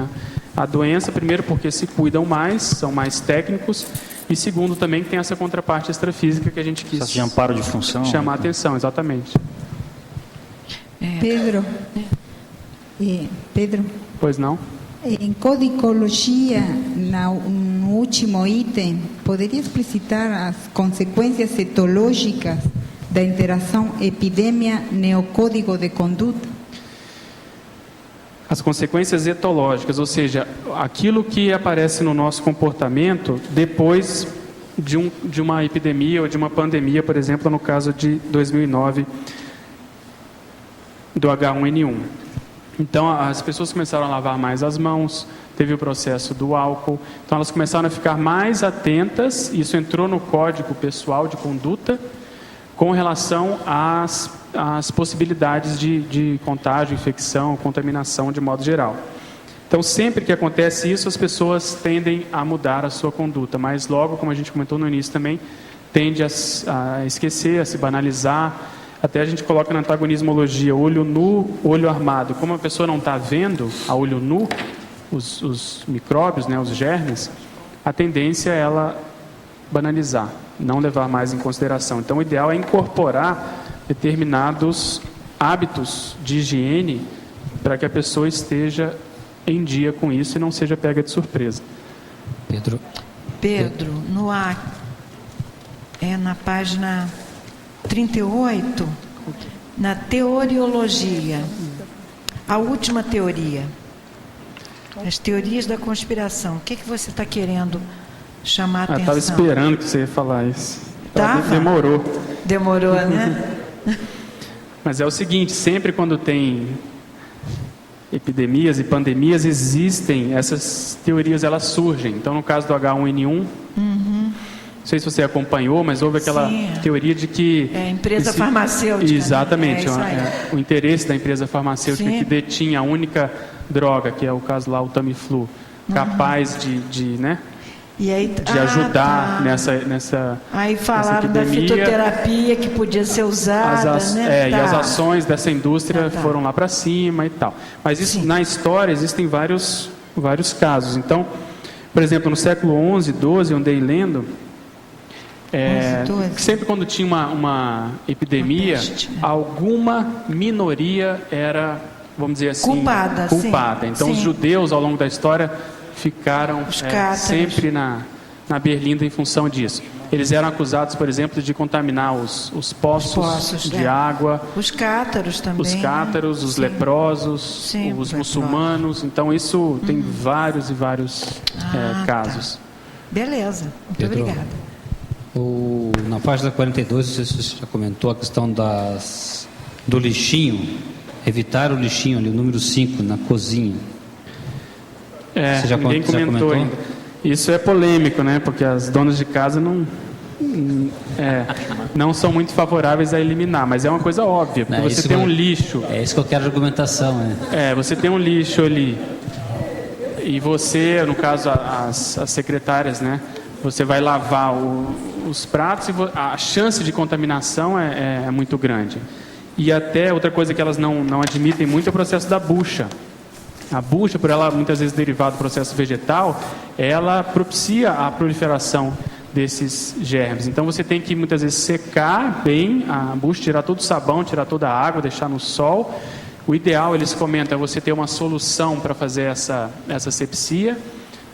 A: a doença, primeiro porque se cuidam mais, são mais técnicos, e segundo também que tem essa contraparte extrafísica que a gente quis
L: de amparo de função,
A: chamar a atenção, exatamente.
H: Pedro. Pedro.
A: Pois não?
H: Em codicologia, no último item, poderia explicitar as consequências etológicas da interação epidemia-neocódigo de conduta?
A: As consequências etológicas, ou seja, aquilo que aparece no nosso comportamento depois de uma epidemia ou de uma pandemia, por exemplo, no caso de 2009 do H1N1. Então, as pessoas começaram a lavar mais as mãos, teve o processo do álcool, então elas começaram a ficar mais atentas, isso entrou no código pessoal de conduta, com relação às possibilidades de contágio, infecção, contaminação de modo geral. Então, sempre que acontece isso, as pessoas tendem a mudar a sua conduta, mas logo, como a gente comentou no início também, tende a esquecer, a se banalizar. Até a gente coloca na antagonismologia, olho nu, olho armado. Como a pessoa não está vendo a olho nu os micróbios, né, os germes, a tendência é ela banalizar, não levar mais em consideração. Então, o ideal é incorporar determinados hábitos de higiene para que a pessoa esteja em dia com isso e não seja pega de surpresa.
F: Pedro, na página 38, na teoriologia, a última teoria, as teorias da conspiração, o que você está querendo chamar a atenção?
A: Estava esperando que você ia falar isso.
F: Demorou. Demorou, né?
A: Mas é o seguinte, sempre quando tem epidemias e pandemias, existem essas teorias, elas surgem. Então, no caso do H1N1, não sei se você acompanhou, mas houve aquela teoria de que...
F: empresa farmacêutica.
A: Exatamente, o interesse da empresa farmacêutica que detinha a única droga, que é o caso lá, o Tamiflu, capaz de ajudar nessa
F: Aí falaram da fitoterapia que podia ser usada,
A: e as ações dessa indústria foram lá para cima e tal. Mas isso, na história, existem vários casos. Então, por exemplo, no século XI, XII, eu andei lendo, sempre quando tinha uma epidemia, alguma minoria era, vamos dizer assim, culpada. Então, os judeus, ao longo da história, ficaram sempre na berlinda em função disso. Eles eram acusados, por exemplo, de contaminar os poços de água.
F: Os cátaros também.
A: Os cátaros, os leprosos, os muçulmanos. Então, isso tem vários e vários casos.
F: Beleza, muito obrigada.
K: Na página 42, você já comentou a questão do lixinho, evitar o lixinho ali, o número 5, na cozinha.
A: Ninguém comentou ainda. Isso é polêmico, né? Porque as donas de casa não são muito favoráveis a eliminar, mas é uma coisa óbvia, porque você tem um lixo.
K: É isso que eu quero de argumentação,
A: você tem um lixo ali, e você, no caso, as secretárias, né? Você vai lavar os pratos e a chance de contaminação é muito grande. E até outra coisa que elas não admitem muito é o processo da bucha. A bucha, por ela muitas vezes derivada do processo vegetal, ela propicia a proliferação desses germes. Então você tem que muitas vezes secar bem a bucha, tirar todo o sabão, tirar toda a água, deixar no sol. O ideal, eles comentam, é você ter uma solução para fazer essa asepsia.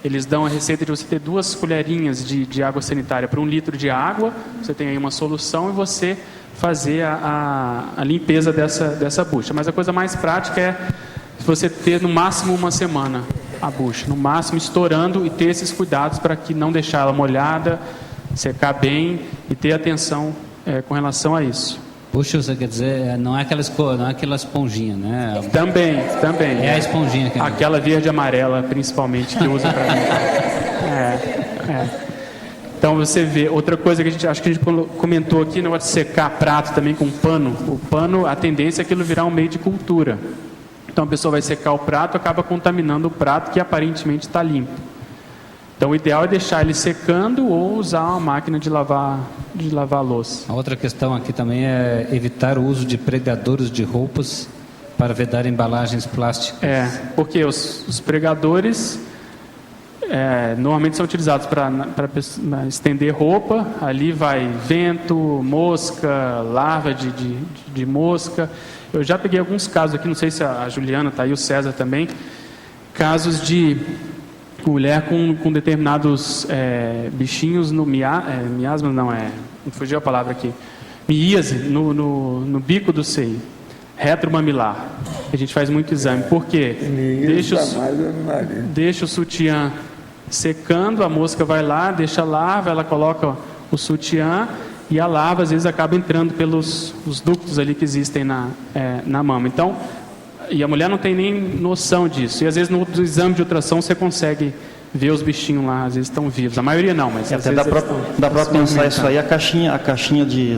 A: Eles dão a receita de você ter 2 colherinhas de água sanitária para 1 litro de água. Você tem aí uma solução e você fazer a limpeza dessa bucha. Mas a coisa mais prática é você ter no máximo 1 semana a bucha, no máximo estourando, e ter esses cuidados para que não deixar ela molhada, secar bem e ter atenção com relação a isso.
K: Puxa, você quer dizer, não é aquela esponjinha, né?
A: Também.
K: É a esponjinha.
A: Aquela verde e amarela, principalmente, que usa para limpar. Então você vê, outra coisa que acho que a gente comentou aqui, o negócio de secar prato também com pano. O pano, a tendência é aquilo virar um meio de cultura. Então a pessoa vai secar o prato, acaba contaminando o prato que aparentemente está limpo. Então o ideal é deixar ele secando ou usar uma máquina de lavar louça.
K: A outra questão aqui também é evitar o uso de pregadores de roupas para vedar embalagens plásticas.
A: Porque os pregadores normalmente são utilizados para estender roupa. Ali vai vento, mosca, larva de mosca. Eu já peguei alguns casos aqui, não sei se a Juliana está aí, o César também, casos de mulher com determinados bichinhos no miasma, não fugiu a palavra aqui, miíase no bico do seio, retromamilar. A gente faz muito exame. Por quê? Deixa o sutiã secando, a mosca vai lá, deixa a larva, ela coloca o sutiã e a larva às vezes acaba entrando pelos os ductos ali que existem na mama. Então, e a mulher não tem nem noção disso. E às vezes no exame de ultrassom você consegue ver os bichinhos lá, às vezes estão vivos. A maioria não, mas às vezes
L: dá para pensar isso aí, a caixinha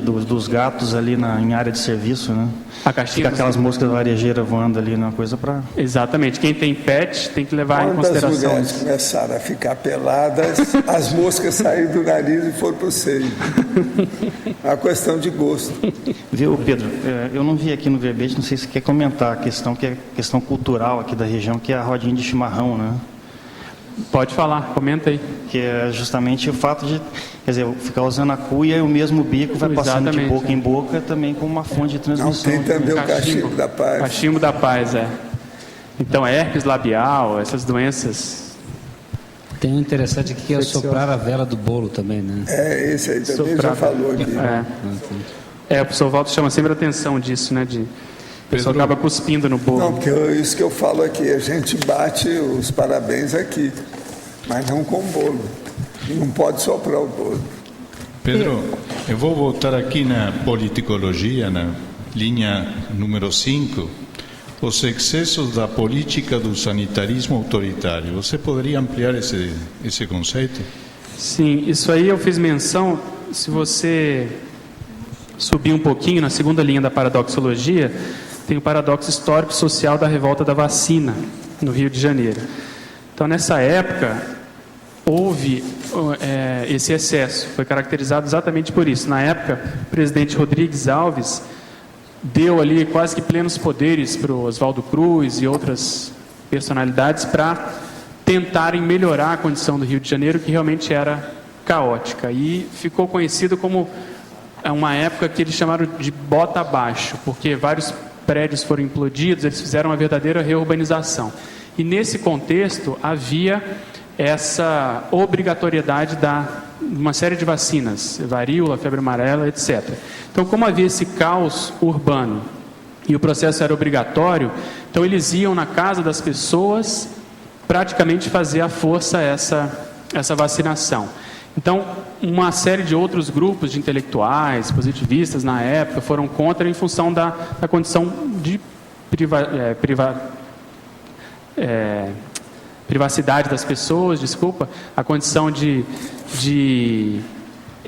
L: dos gatos ali em área de serviço, né?
A: A caixinha
L: fica aquelas moscas varejeiras voando ali na coisa para...
A: Exatamente. Quem tem pet tem que levar em consideração.
B: Quando as mulheres começaram a ficar peladas, as moscas saíram do nariz e foram para o seio. É uma questão de gosto.
L: Viu, Pedro? Eu não vi aqui no verbete, não sei se quer comentar a questão que é questão cultural aqui da região, que é a rodinha de chimarrão, né?
A: Pode falar, comenta aí.
L: Que é justamente o fato de, quer dizer, ficar usando a cuia e o mesmo bico vai passando de boca em boca também como uma fonte de transmissão.
B: Não, tem também o cachimbo da paz.
A: Cachimbo da paz, Então, herpes labial, essas doenças.
K: Tem um interessante aqui que é soprar a vela do bolo também, né?
B: Esse aí também já falou aqui.
A: O professor Walter chama sempre a atenção disso, né? O pessoal acaba cuspindo no bolo.
B: Não, porque isso que eu falo aqui, a gente bate os parabéns aqui, mas não com o bolo. Não pode soprar o bolo.
N: Pedro, eu vou voltar aqui na politicologia, na linha número 5, os excessos da política do sanitarismo autoritário. Você poderia ampliar esse conceito?
A: Sim, isso aí eu fiz menção. Se você subir um pouquinho na segunda linha da paradoxologia, tem o paradoxo histórico-social da revolta da vacina no Rio de Janeiro. Então, nessa época, houve esse excesso, foi caracterizado exatamente por isso. Na época, o presidente Rodrigues Alves deu ali quase que plenos poderes para o Oswaldo Cruz e outras personalidades para tentarem melhorar a condição do Rio de Janeiro, que realmente era caótica. E ficou conhecido como uma época que eles chamaram de bota abaixo, porque vários prédios foram implodidos, eles fizeram uma verdadeira reurbanização. E nesse contexto havia essa obrigatoriedade de uma série de vacinas, varíola, febre amarela, etc. Então, como havia esse caos urbano e o processo era obrigatório, então eles iam na casa das pessoas praticamente fazer à força essa vacinação. Então, uma série de outros grupos de intelectuais, positivistas na época, foram contra em função da condição de privacidade das pessoas, a condição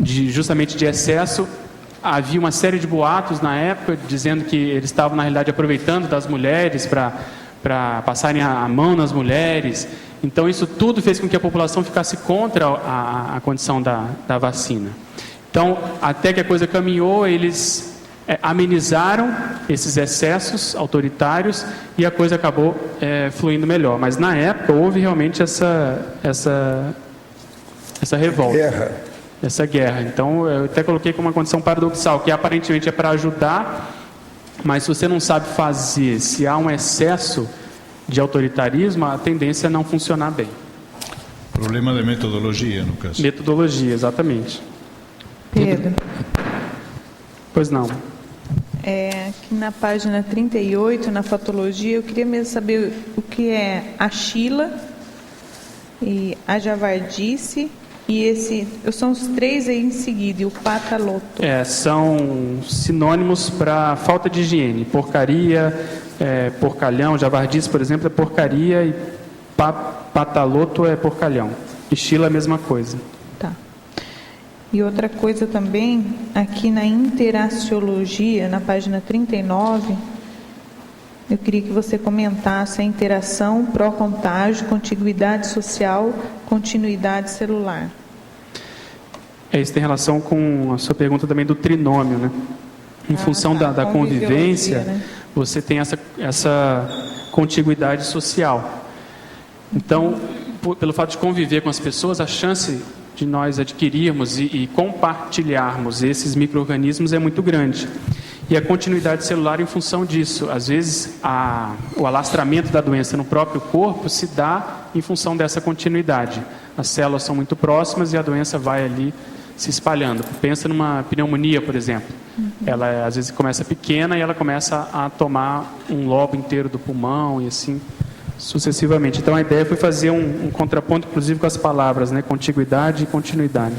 A: justamente de excesso. Havia uma série de boatos na época, dizendo que eles estavam, na realidade, aproveitando das mulheres para passarem a mão nas mulheres. Então, isso tudo fez com que a população ficasse contra a condição da vacina. Então, até que a coisa caminhou, eles amenizaram esses excessos autoritários e a coisa acabou fluindo melhor. Mas, na época, houve realmente essa revolta. Essa guerra. Então, eu até coloquei como uma condição paradoxal, que aparentemente é para ajudar, mas se você não sabe fazer, se há um excesso de autoritarismo, a tendência é não funcionar bem.
N: Problema de metodologia, no caso.
A: Metodologia, exatamente.
I: Pedro.
A: Pois não.
I: Aqui na página 38, na fatologia, eu queria mesmo saber o que é a Chila e a javardice E são os 3 aí em seguida, e o pataloto.
A: São sinônimos para falta de higiene. Porcaria, porcalhão, javardice, por exemplo, é porcaria, e pataloto é porcalhão. Estilo é a mesma coisa.
I: Tá. E outra coisa também, aqui na interaciologia, na página 39, eu queria que você comentasse a interação, pró-contágio, contiguidade social, continuidade celular.
A: Isso tem relação com a sua pergunta também do trinômio, né? Em função da convivência, né? Você tem essa contiguidade social. Então, pelo fato de conviver com as pessoas, a chance de nós adquirirmos e compartilharmos esses micro-organismos é muito grande. E a continuidade celular em função disso. Às vezes, o alastramento da doença no próprio corpo se dá em função dessa continuidade. As células são muito próximas e a doença vai ali se espalhando. Pensa numa pneumonia, por exemplo. Ela, às vezes, começa pequena e ela começa a tomar um lobo inteiro do pulmão e assim sucessivamente. Então, a ideia foi fazer um contraponto, inclusive, com as palavras, né? Contiguidade e continuidade.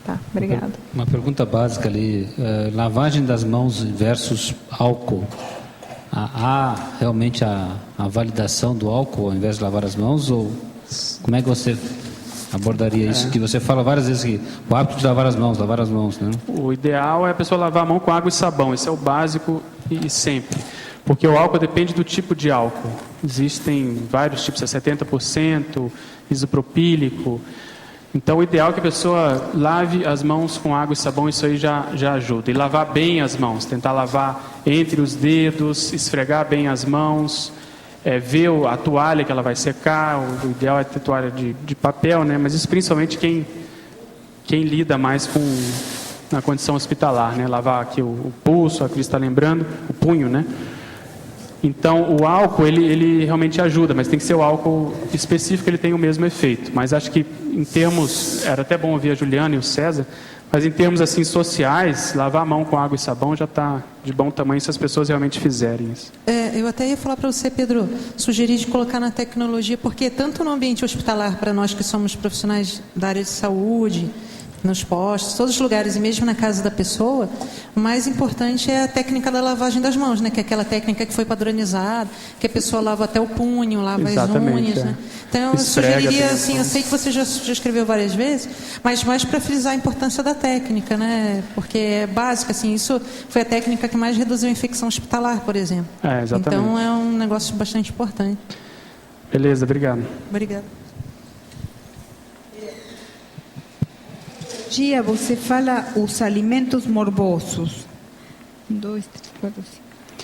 I: Tá, obrigada.
K: Uma pergunta básica ali, lavagem das mãos versus álcool. Há realmente a validação do álcool ao invés de lavar as mãos? Ou como é que você abordaria isso? Que você fala várias vezes que o hábito de lavar as mãos, né? O
A: ideal é a pessoa lavar a mão com água e sabão. Esse é o básico e sempre. Porque o álcool depende do tipo de álcool. Existem vários tipos, 70%, isopropílico. Então, o ideal é que a pessoa lave as mãos com água e sabão, isso aí já ajuda. E lavar bem as mãos, tentar lavar entre os dedos, esfregar bem as mãos, ver a toalha que ela vai secar. O ideal é ter toalha de papel, né? Mas isso principalmente quem lida mais na condição hospitalar, né? Lavar aqui o pulso, a Cris está lembrando, o punho, né? Então, o álcool, ele realmente ajuda, mas tem que ser o álcool específico, ele tem o mesmo efeito. Mas acho que, em termos, era até bom ouvir a Juliana e o César, mas em termos assim sociais, lavar a mão com água e sabão já está de bom tamanho se as pessoas realmente fizerem isso.
O: Eu até ia falar para você, Pedro, sugerir de colocar na tecnologia, porque tanto no ambiente hospitalar, para nós que somos profissionais da área de saúde, nos postos, todos os lugares, e mesmo na casa da pessoa, o mais importante é a técnica da lavagem das mãos, né? Que é aquela técnica que foi padronizada, que a pessoa lava até o punho, lava
A: Exatamente,
O: as unhas, né? Então, eu sugeriria, assim, eu sei que você já escreveu várias vezes, mas mais para frisar a importância da técnica, né? Porque é básica, assim, isso foi a técnica que mais reduziu a infecção hospitalar, por exemplo.
A: Exatamente.
O: Então, é um negócio bastante importante.
A: Beleza, obrigado.
O: Obrigada.
H: Gia, você fala os alimentos morbosos. 1, 2, 3, 4,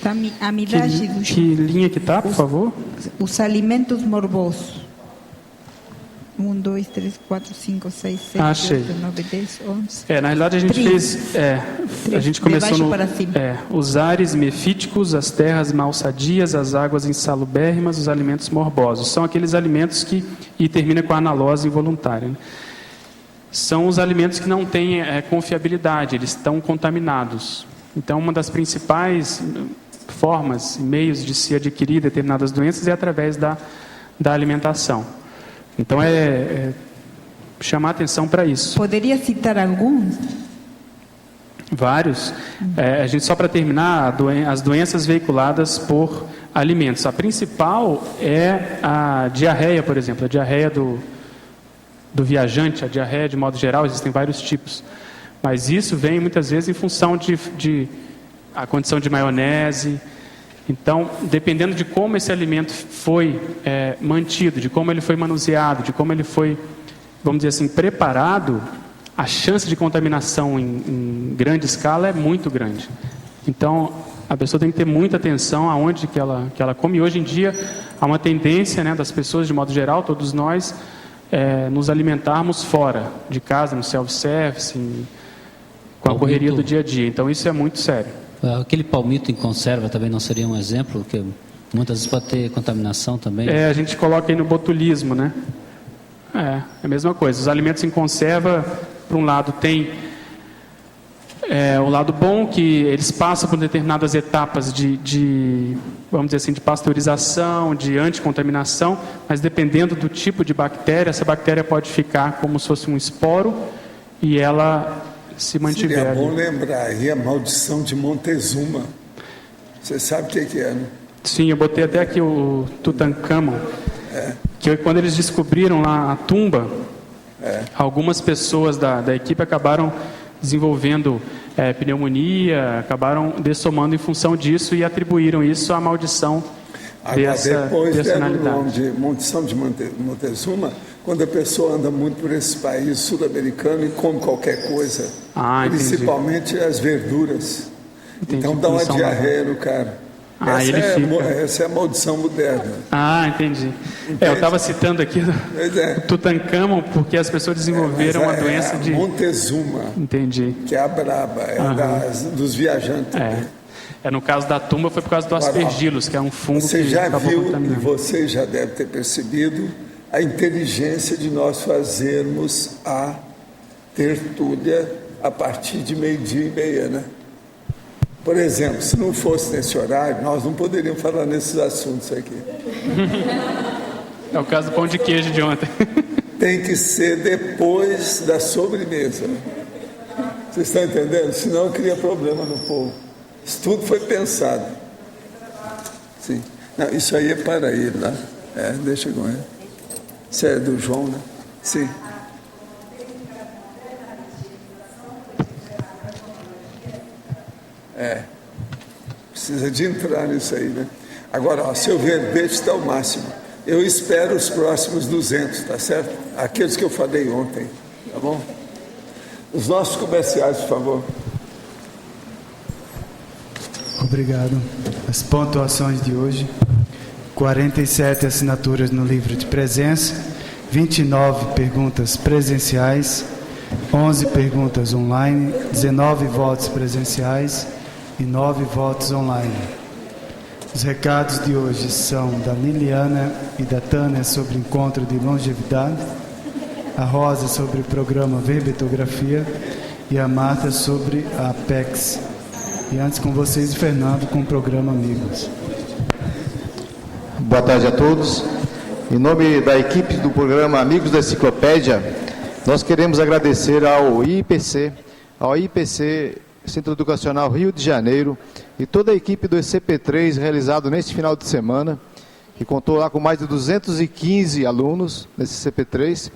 H: 5. A amidade do
A: Que linha que está, por favor?
H: Os alimentos morbosos. 1, 2, 3, 4, 5, 6, 7,
A: Achei.
H: 8, 9, 10, 11.
A: Na realidade a gente fez. A gente começou no. Os ares mefíticos, as terras malsadias, as águas insalubérrimas, os alimentos morbosos. São aqueles alimentos que. E termina com a analose involuntária. Né? São os alimentos que não têm confiabilidade, eles estão contaminados. Então, uma das principais formas e meios de se adquirir determinadas doenças é através da alimentação. Então, chamar atenção para isso.
H: Poderia citar alguns?
A: Vários. A gente, só para terminar, as doenças veiculadas por alimentos. A principal é a diarreia, por exemplo, a diarreia do viajante, a diarreia de modo geral, existem vários tipos. Mas isso vem muitas vezes em função de a condição de maionese. Então, dependendo de como esse alimento foi mantido, de como ele foi manuseado, de como ele foi, vamos dizer assim, preparado, a chance de contaminação em grande escala é muito grande. Então, a pessoa tem que ter muita atenção aonde que ela come. Hoje em dia, há uma tendência, né, das pessoas, de modo geral, todos nós, nos alimentarmos fora de casa, no self-service, com a correria do dia a dia. Então, isso é muito sério.
K: Aquele palmito em conserva também não seria um exemplo? Que muitas vezes pode ter contaminação também.
A: A gente coloca aí no botulismo, né? É a mesma coisa. Os alimentos em conserva, por um lado, tem O lado bom é que eles passam por determinadas etapas vamos dizer assim, de pasteurização, de anticontaminação, mas dependendo do tipo de bactéria, essa bactéria pode ficar como se fosse um esporo e ela se mantiver.
B: Seria bom lembrar aí a maldição de Montezuma. Você sabe o que é, né?
A: Sim, eu botei até aqui o Tutankhamon, que quando eles descobriram lá a tumba, algumas pessoas da equipe acabaram desenvolvendo pneumonia, acabaram dessomando em função disso e atribuíram isso à maldição dessa
B: depois
A: personalidade.
B: Deram o nome de maldição de Montezuma quando a pessoa anda muito por esse país sul-americano e come qualquer coisa, principalmente as verduras. Então dá uma diarreia no cara. Essa é a maldição moderna.
A: Entendi. Eu estava citando aqui o Tutankhamon porque as pessoas desenvolveram uma doença de
B: Montezuma.
A: Entendi.
B: Que é a braba, dos viajantes.
A: No caso da tumba foi por causa do aspergillus, que é um fungo
B: você
A: que
B: já
A: acabou
B: viu,
A: contaminando.
B: e você já deve ter percebido a inteligência de nós fazermos a tertúlia a partir de 12:30, né? Por exemplo, se não fosse nesse horário, nós não poderíamos falar nesses assuntos aqui.
A: É o caso do pão de queijo de ontem.
B: Tem que ser depois da sobremesa. Vocês estão entendendo? Senão cria problema no povo. Isso tudo foi pensado. Sim. Não, isso aí é para ele, né? Deixa com ele. Isso é do João, né? Sim. Precisa de entrar nisso aí, né? Agora, seu verbete está ao máximo. Eu espero os próximos 200, tá certo? Aqueles que eu falei ontem, tá bom? Os nossos comerciais, por favor.
P: Obrigado. As pontuações de hoje: 47 assinaturas no livro de presença, 29 perguntas presenciais, 11 perguntas online, 19 votos presenciais e 9 votos online. Os recados de hoje são da Liliana e da Tânia sobre o encontro de longevidade, a Rosa sobre o programa Verbetografia e a Marta sobre a Apex. E antes com vocês, Fernando, com o programa Amigos.
Q: Boa tarde a todos. Em nome da equipe do programa Amigos da Enciclopédia, nós queremos agradecer ao IPC, Centro Educacional Rio de Janeiro, e toda a equipe do ECP3 realizado neste final de semana, que contou lá com mais de 215 alunos nesse CP3,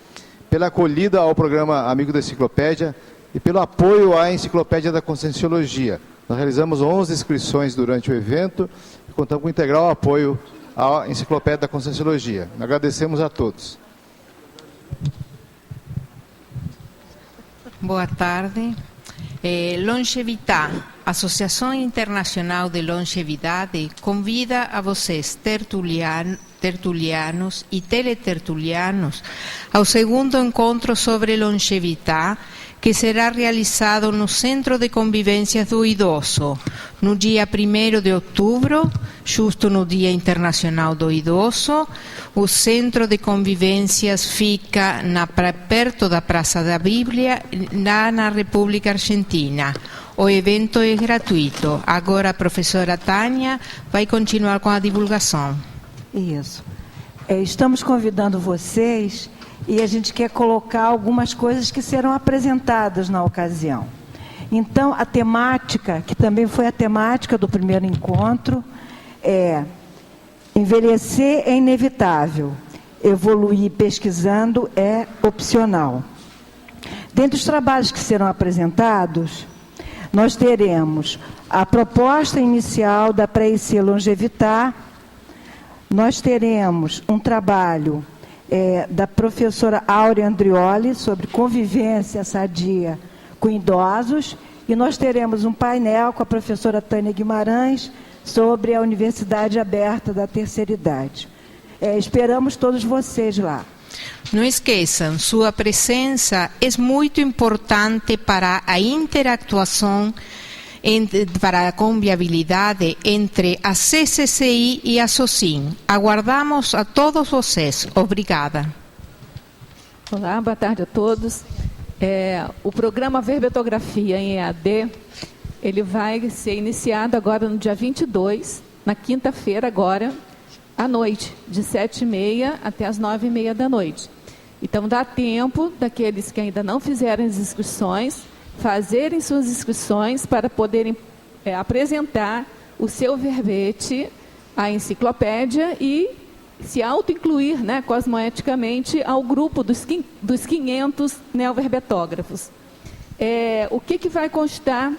Q: pela acolhida ao programa Amigo da Enciclopédia e pelo apoio à Enciclopédia da Conscienciologia. Nós realizamos 11 inscrições durante o evento e contamos com integral apoio à Enciclopédia da Conscienciologia. Agradecemos a todos.
R: Boa tarde. Longevità, Associação Internacional de Longevidade, convida a vocês, tertulianos e teletertulianos, ao segundo encontro sobre longevidade, que será realizado no Centro de Convivências do Idoso, no dia 1º de outubro, justo no Dia Internacional do Idoso. O Centro de Convivências fica perto da Praça da Bíblia, lá na República Argentina. O evento é gratuito. Agora a professora Tânia vai continuar com a divulgação.
F: Isso. Estamos convidando vocês e a gente quer colocar algumas coisas que serão apresentadas na ocasião. Então, a temática, que também foi a temática do primeiro encontro, é: envelhecer é inevitável, evoluir pesquisando é opcional. Dentre os trabalhos que serão apresentados, nós teremos a proposta inicial da pré-IC Longevitar, nós teremos um trabalho da professora Áurea Andrioli sobre convivência sadia com idosos, e nós teremos um painel com a professora Tânia Guimarães sobre a Universidade Aberta da Terceira Idade. Esperamos todos vocês lá.
R: Não esqueçam, sua presença é muito importante para a interactuação, para a conviabilidade entre a CCCI e a SOCIM. Aguardamos a todos vocês. Obrigada.
E: Olá, boa tarde a todos. O programa Verbetografia em EAD, ele vai ser iniciado agora no dia 22, na quinta-feira agora, à noite, de 7h30 até as 9h30 da noite. Então, dá tempo daqueles que ainda não fizeram as inscrições, fazerem suas inscrições para poderem apresentar o seu verbete à enciclopédia e se auto-incluir, né, cosmoeticamente ao grupo dos 500 neoverbetógrafos. O que vai constar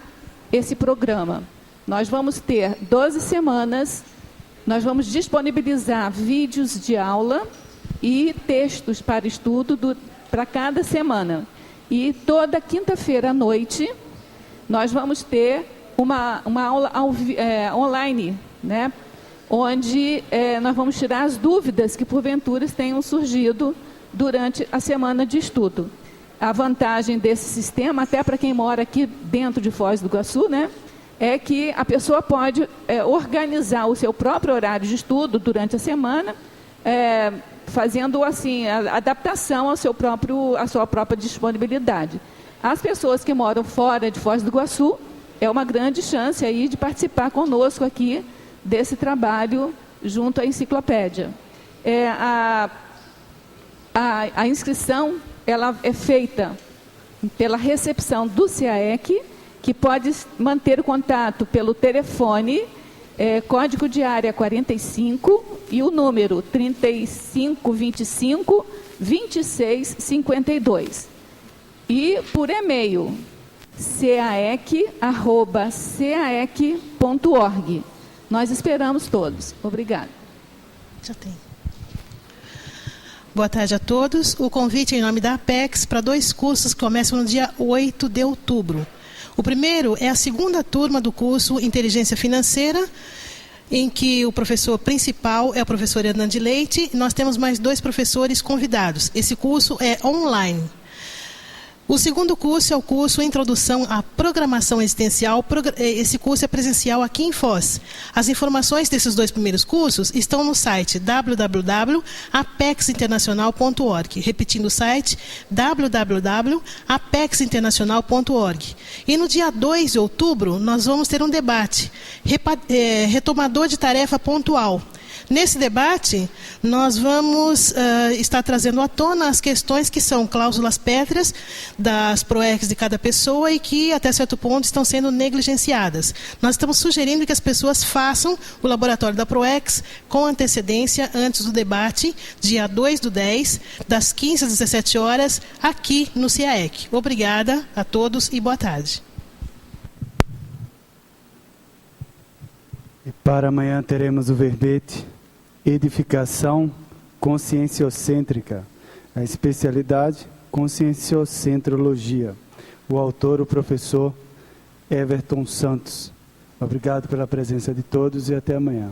E: esse programa? Nós vamos ter 12 semanas, nós vamos disponibilizar vídeos de aula e textos para estudo para cada semana. E toda quinta-feira à noite, nós vamos ter uma aula online, né? Onde nós vamos tirar as dúvidas que porventura tenham surgido durante a semana de estudo. A vantagem desse sistema, até para quem mora aqui dentro de Foz do Iguaçu, né, é que a pessoa pode organizar o seu próprio horário de estudo durante a semana, fazendo assim a adaptação à sua própria disponibilidade. As pessoas que moram fora de Foz do Iguaçu, é uma grande chance aí de participar conosco aqui desse trabalho junto à enciclopédia. A inscrição ela é feita pela recepção do CAEC, que pode manter o contato pelo telefone, código de área 45 e o número 3525-2652. E por e-mail, caec@caec.org. Nós esperamos todos. Obrigada.
S: Já tem. Boa tarde a todos. O convite em nome da Apex para 2 cursos que começam no dia 8 de outubro. O primeiro é a segunda turma do curso Inteligência Financeira, em que o professor principal é o professor Hernande Leite, e nós temos mais 2 professores convidados. Esse curso é online. O segundo curso é o curso Introdução à Programação Existencial. Esse curso é presencial aqui em Foz. As informações desses 2 primeiros cursos estão no site www.apexinternacional.org. Repetindo o site, www.apexinternacional.org. E no dia 2 de outubro, nós vamos ter um debate, retomador de tarefa pontual. Nesse debate, nós vamos estar trazendo à tona as questões que são cláusulas pétreas das PROECs de cada pessoa e que, até certo ponto, estão sendo negligenciadas. Nós estamos sugerindo que as pessoas façam o laboratório da PROECs com antecedência antes do debate, dia 2/10, das 15 às 17 horas, aqui no CAEC. Obrigada a todos e boa tarde.
P: E para amanhã teremos o verbete Edificação Conscienciocêntrica, a especialidade Conscienciocentrologia. O autor, o professor Everton Santos. Obrigado pela presença de todos e até amanhã.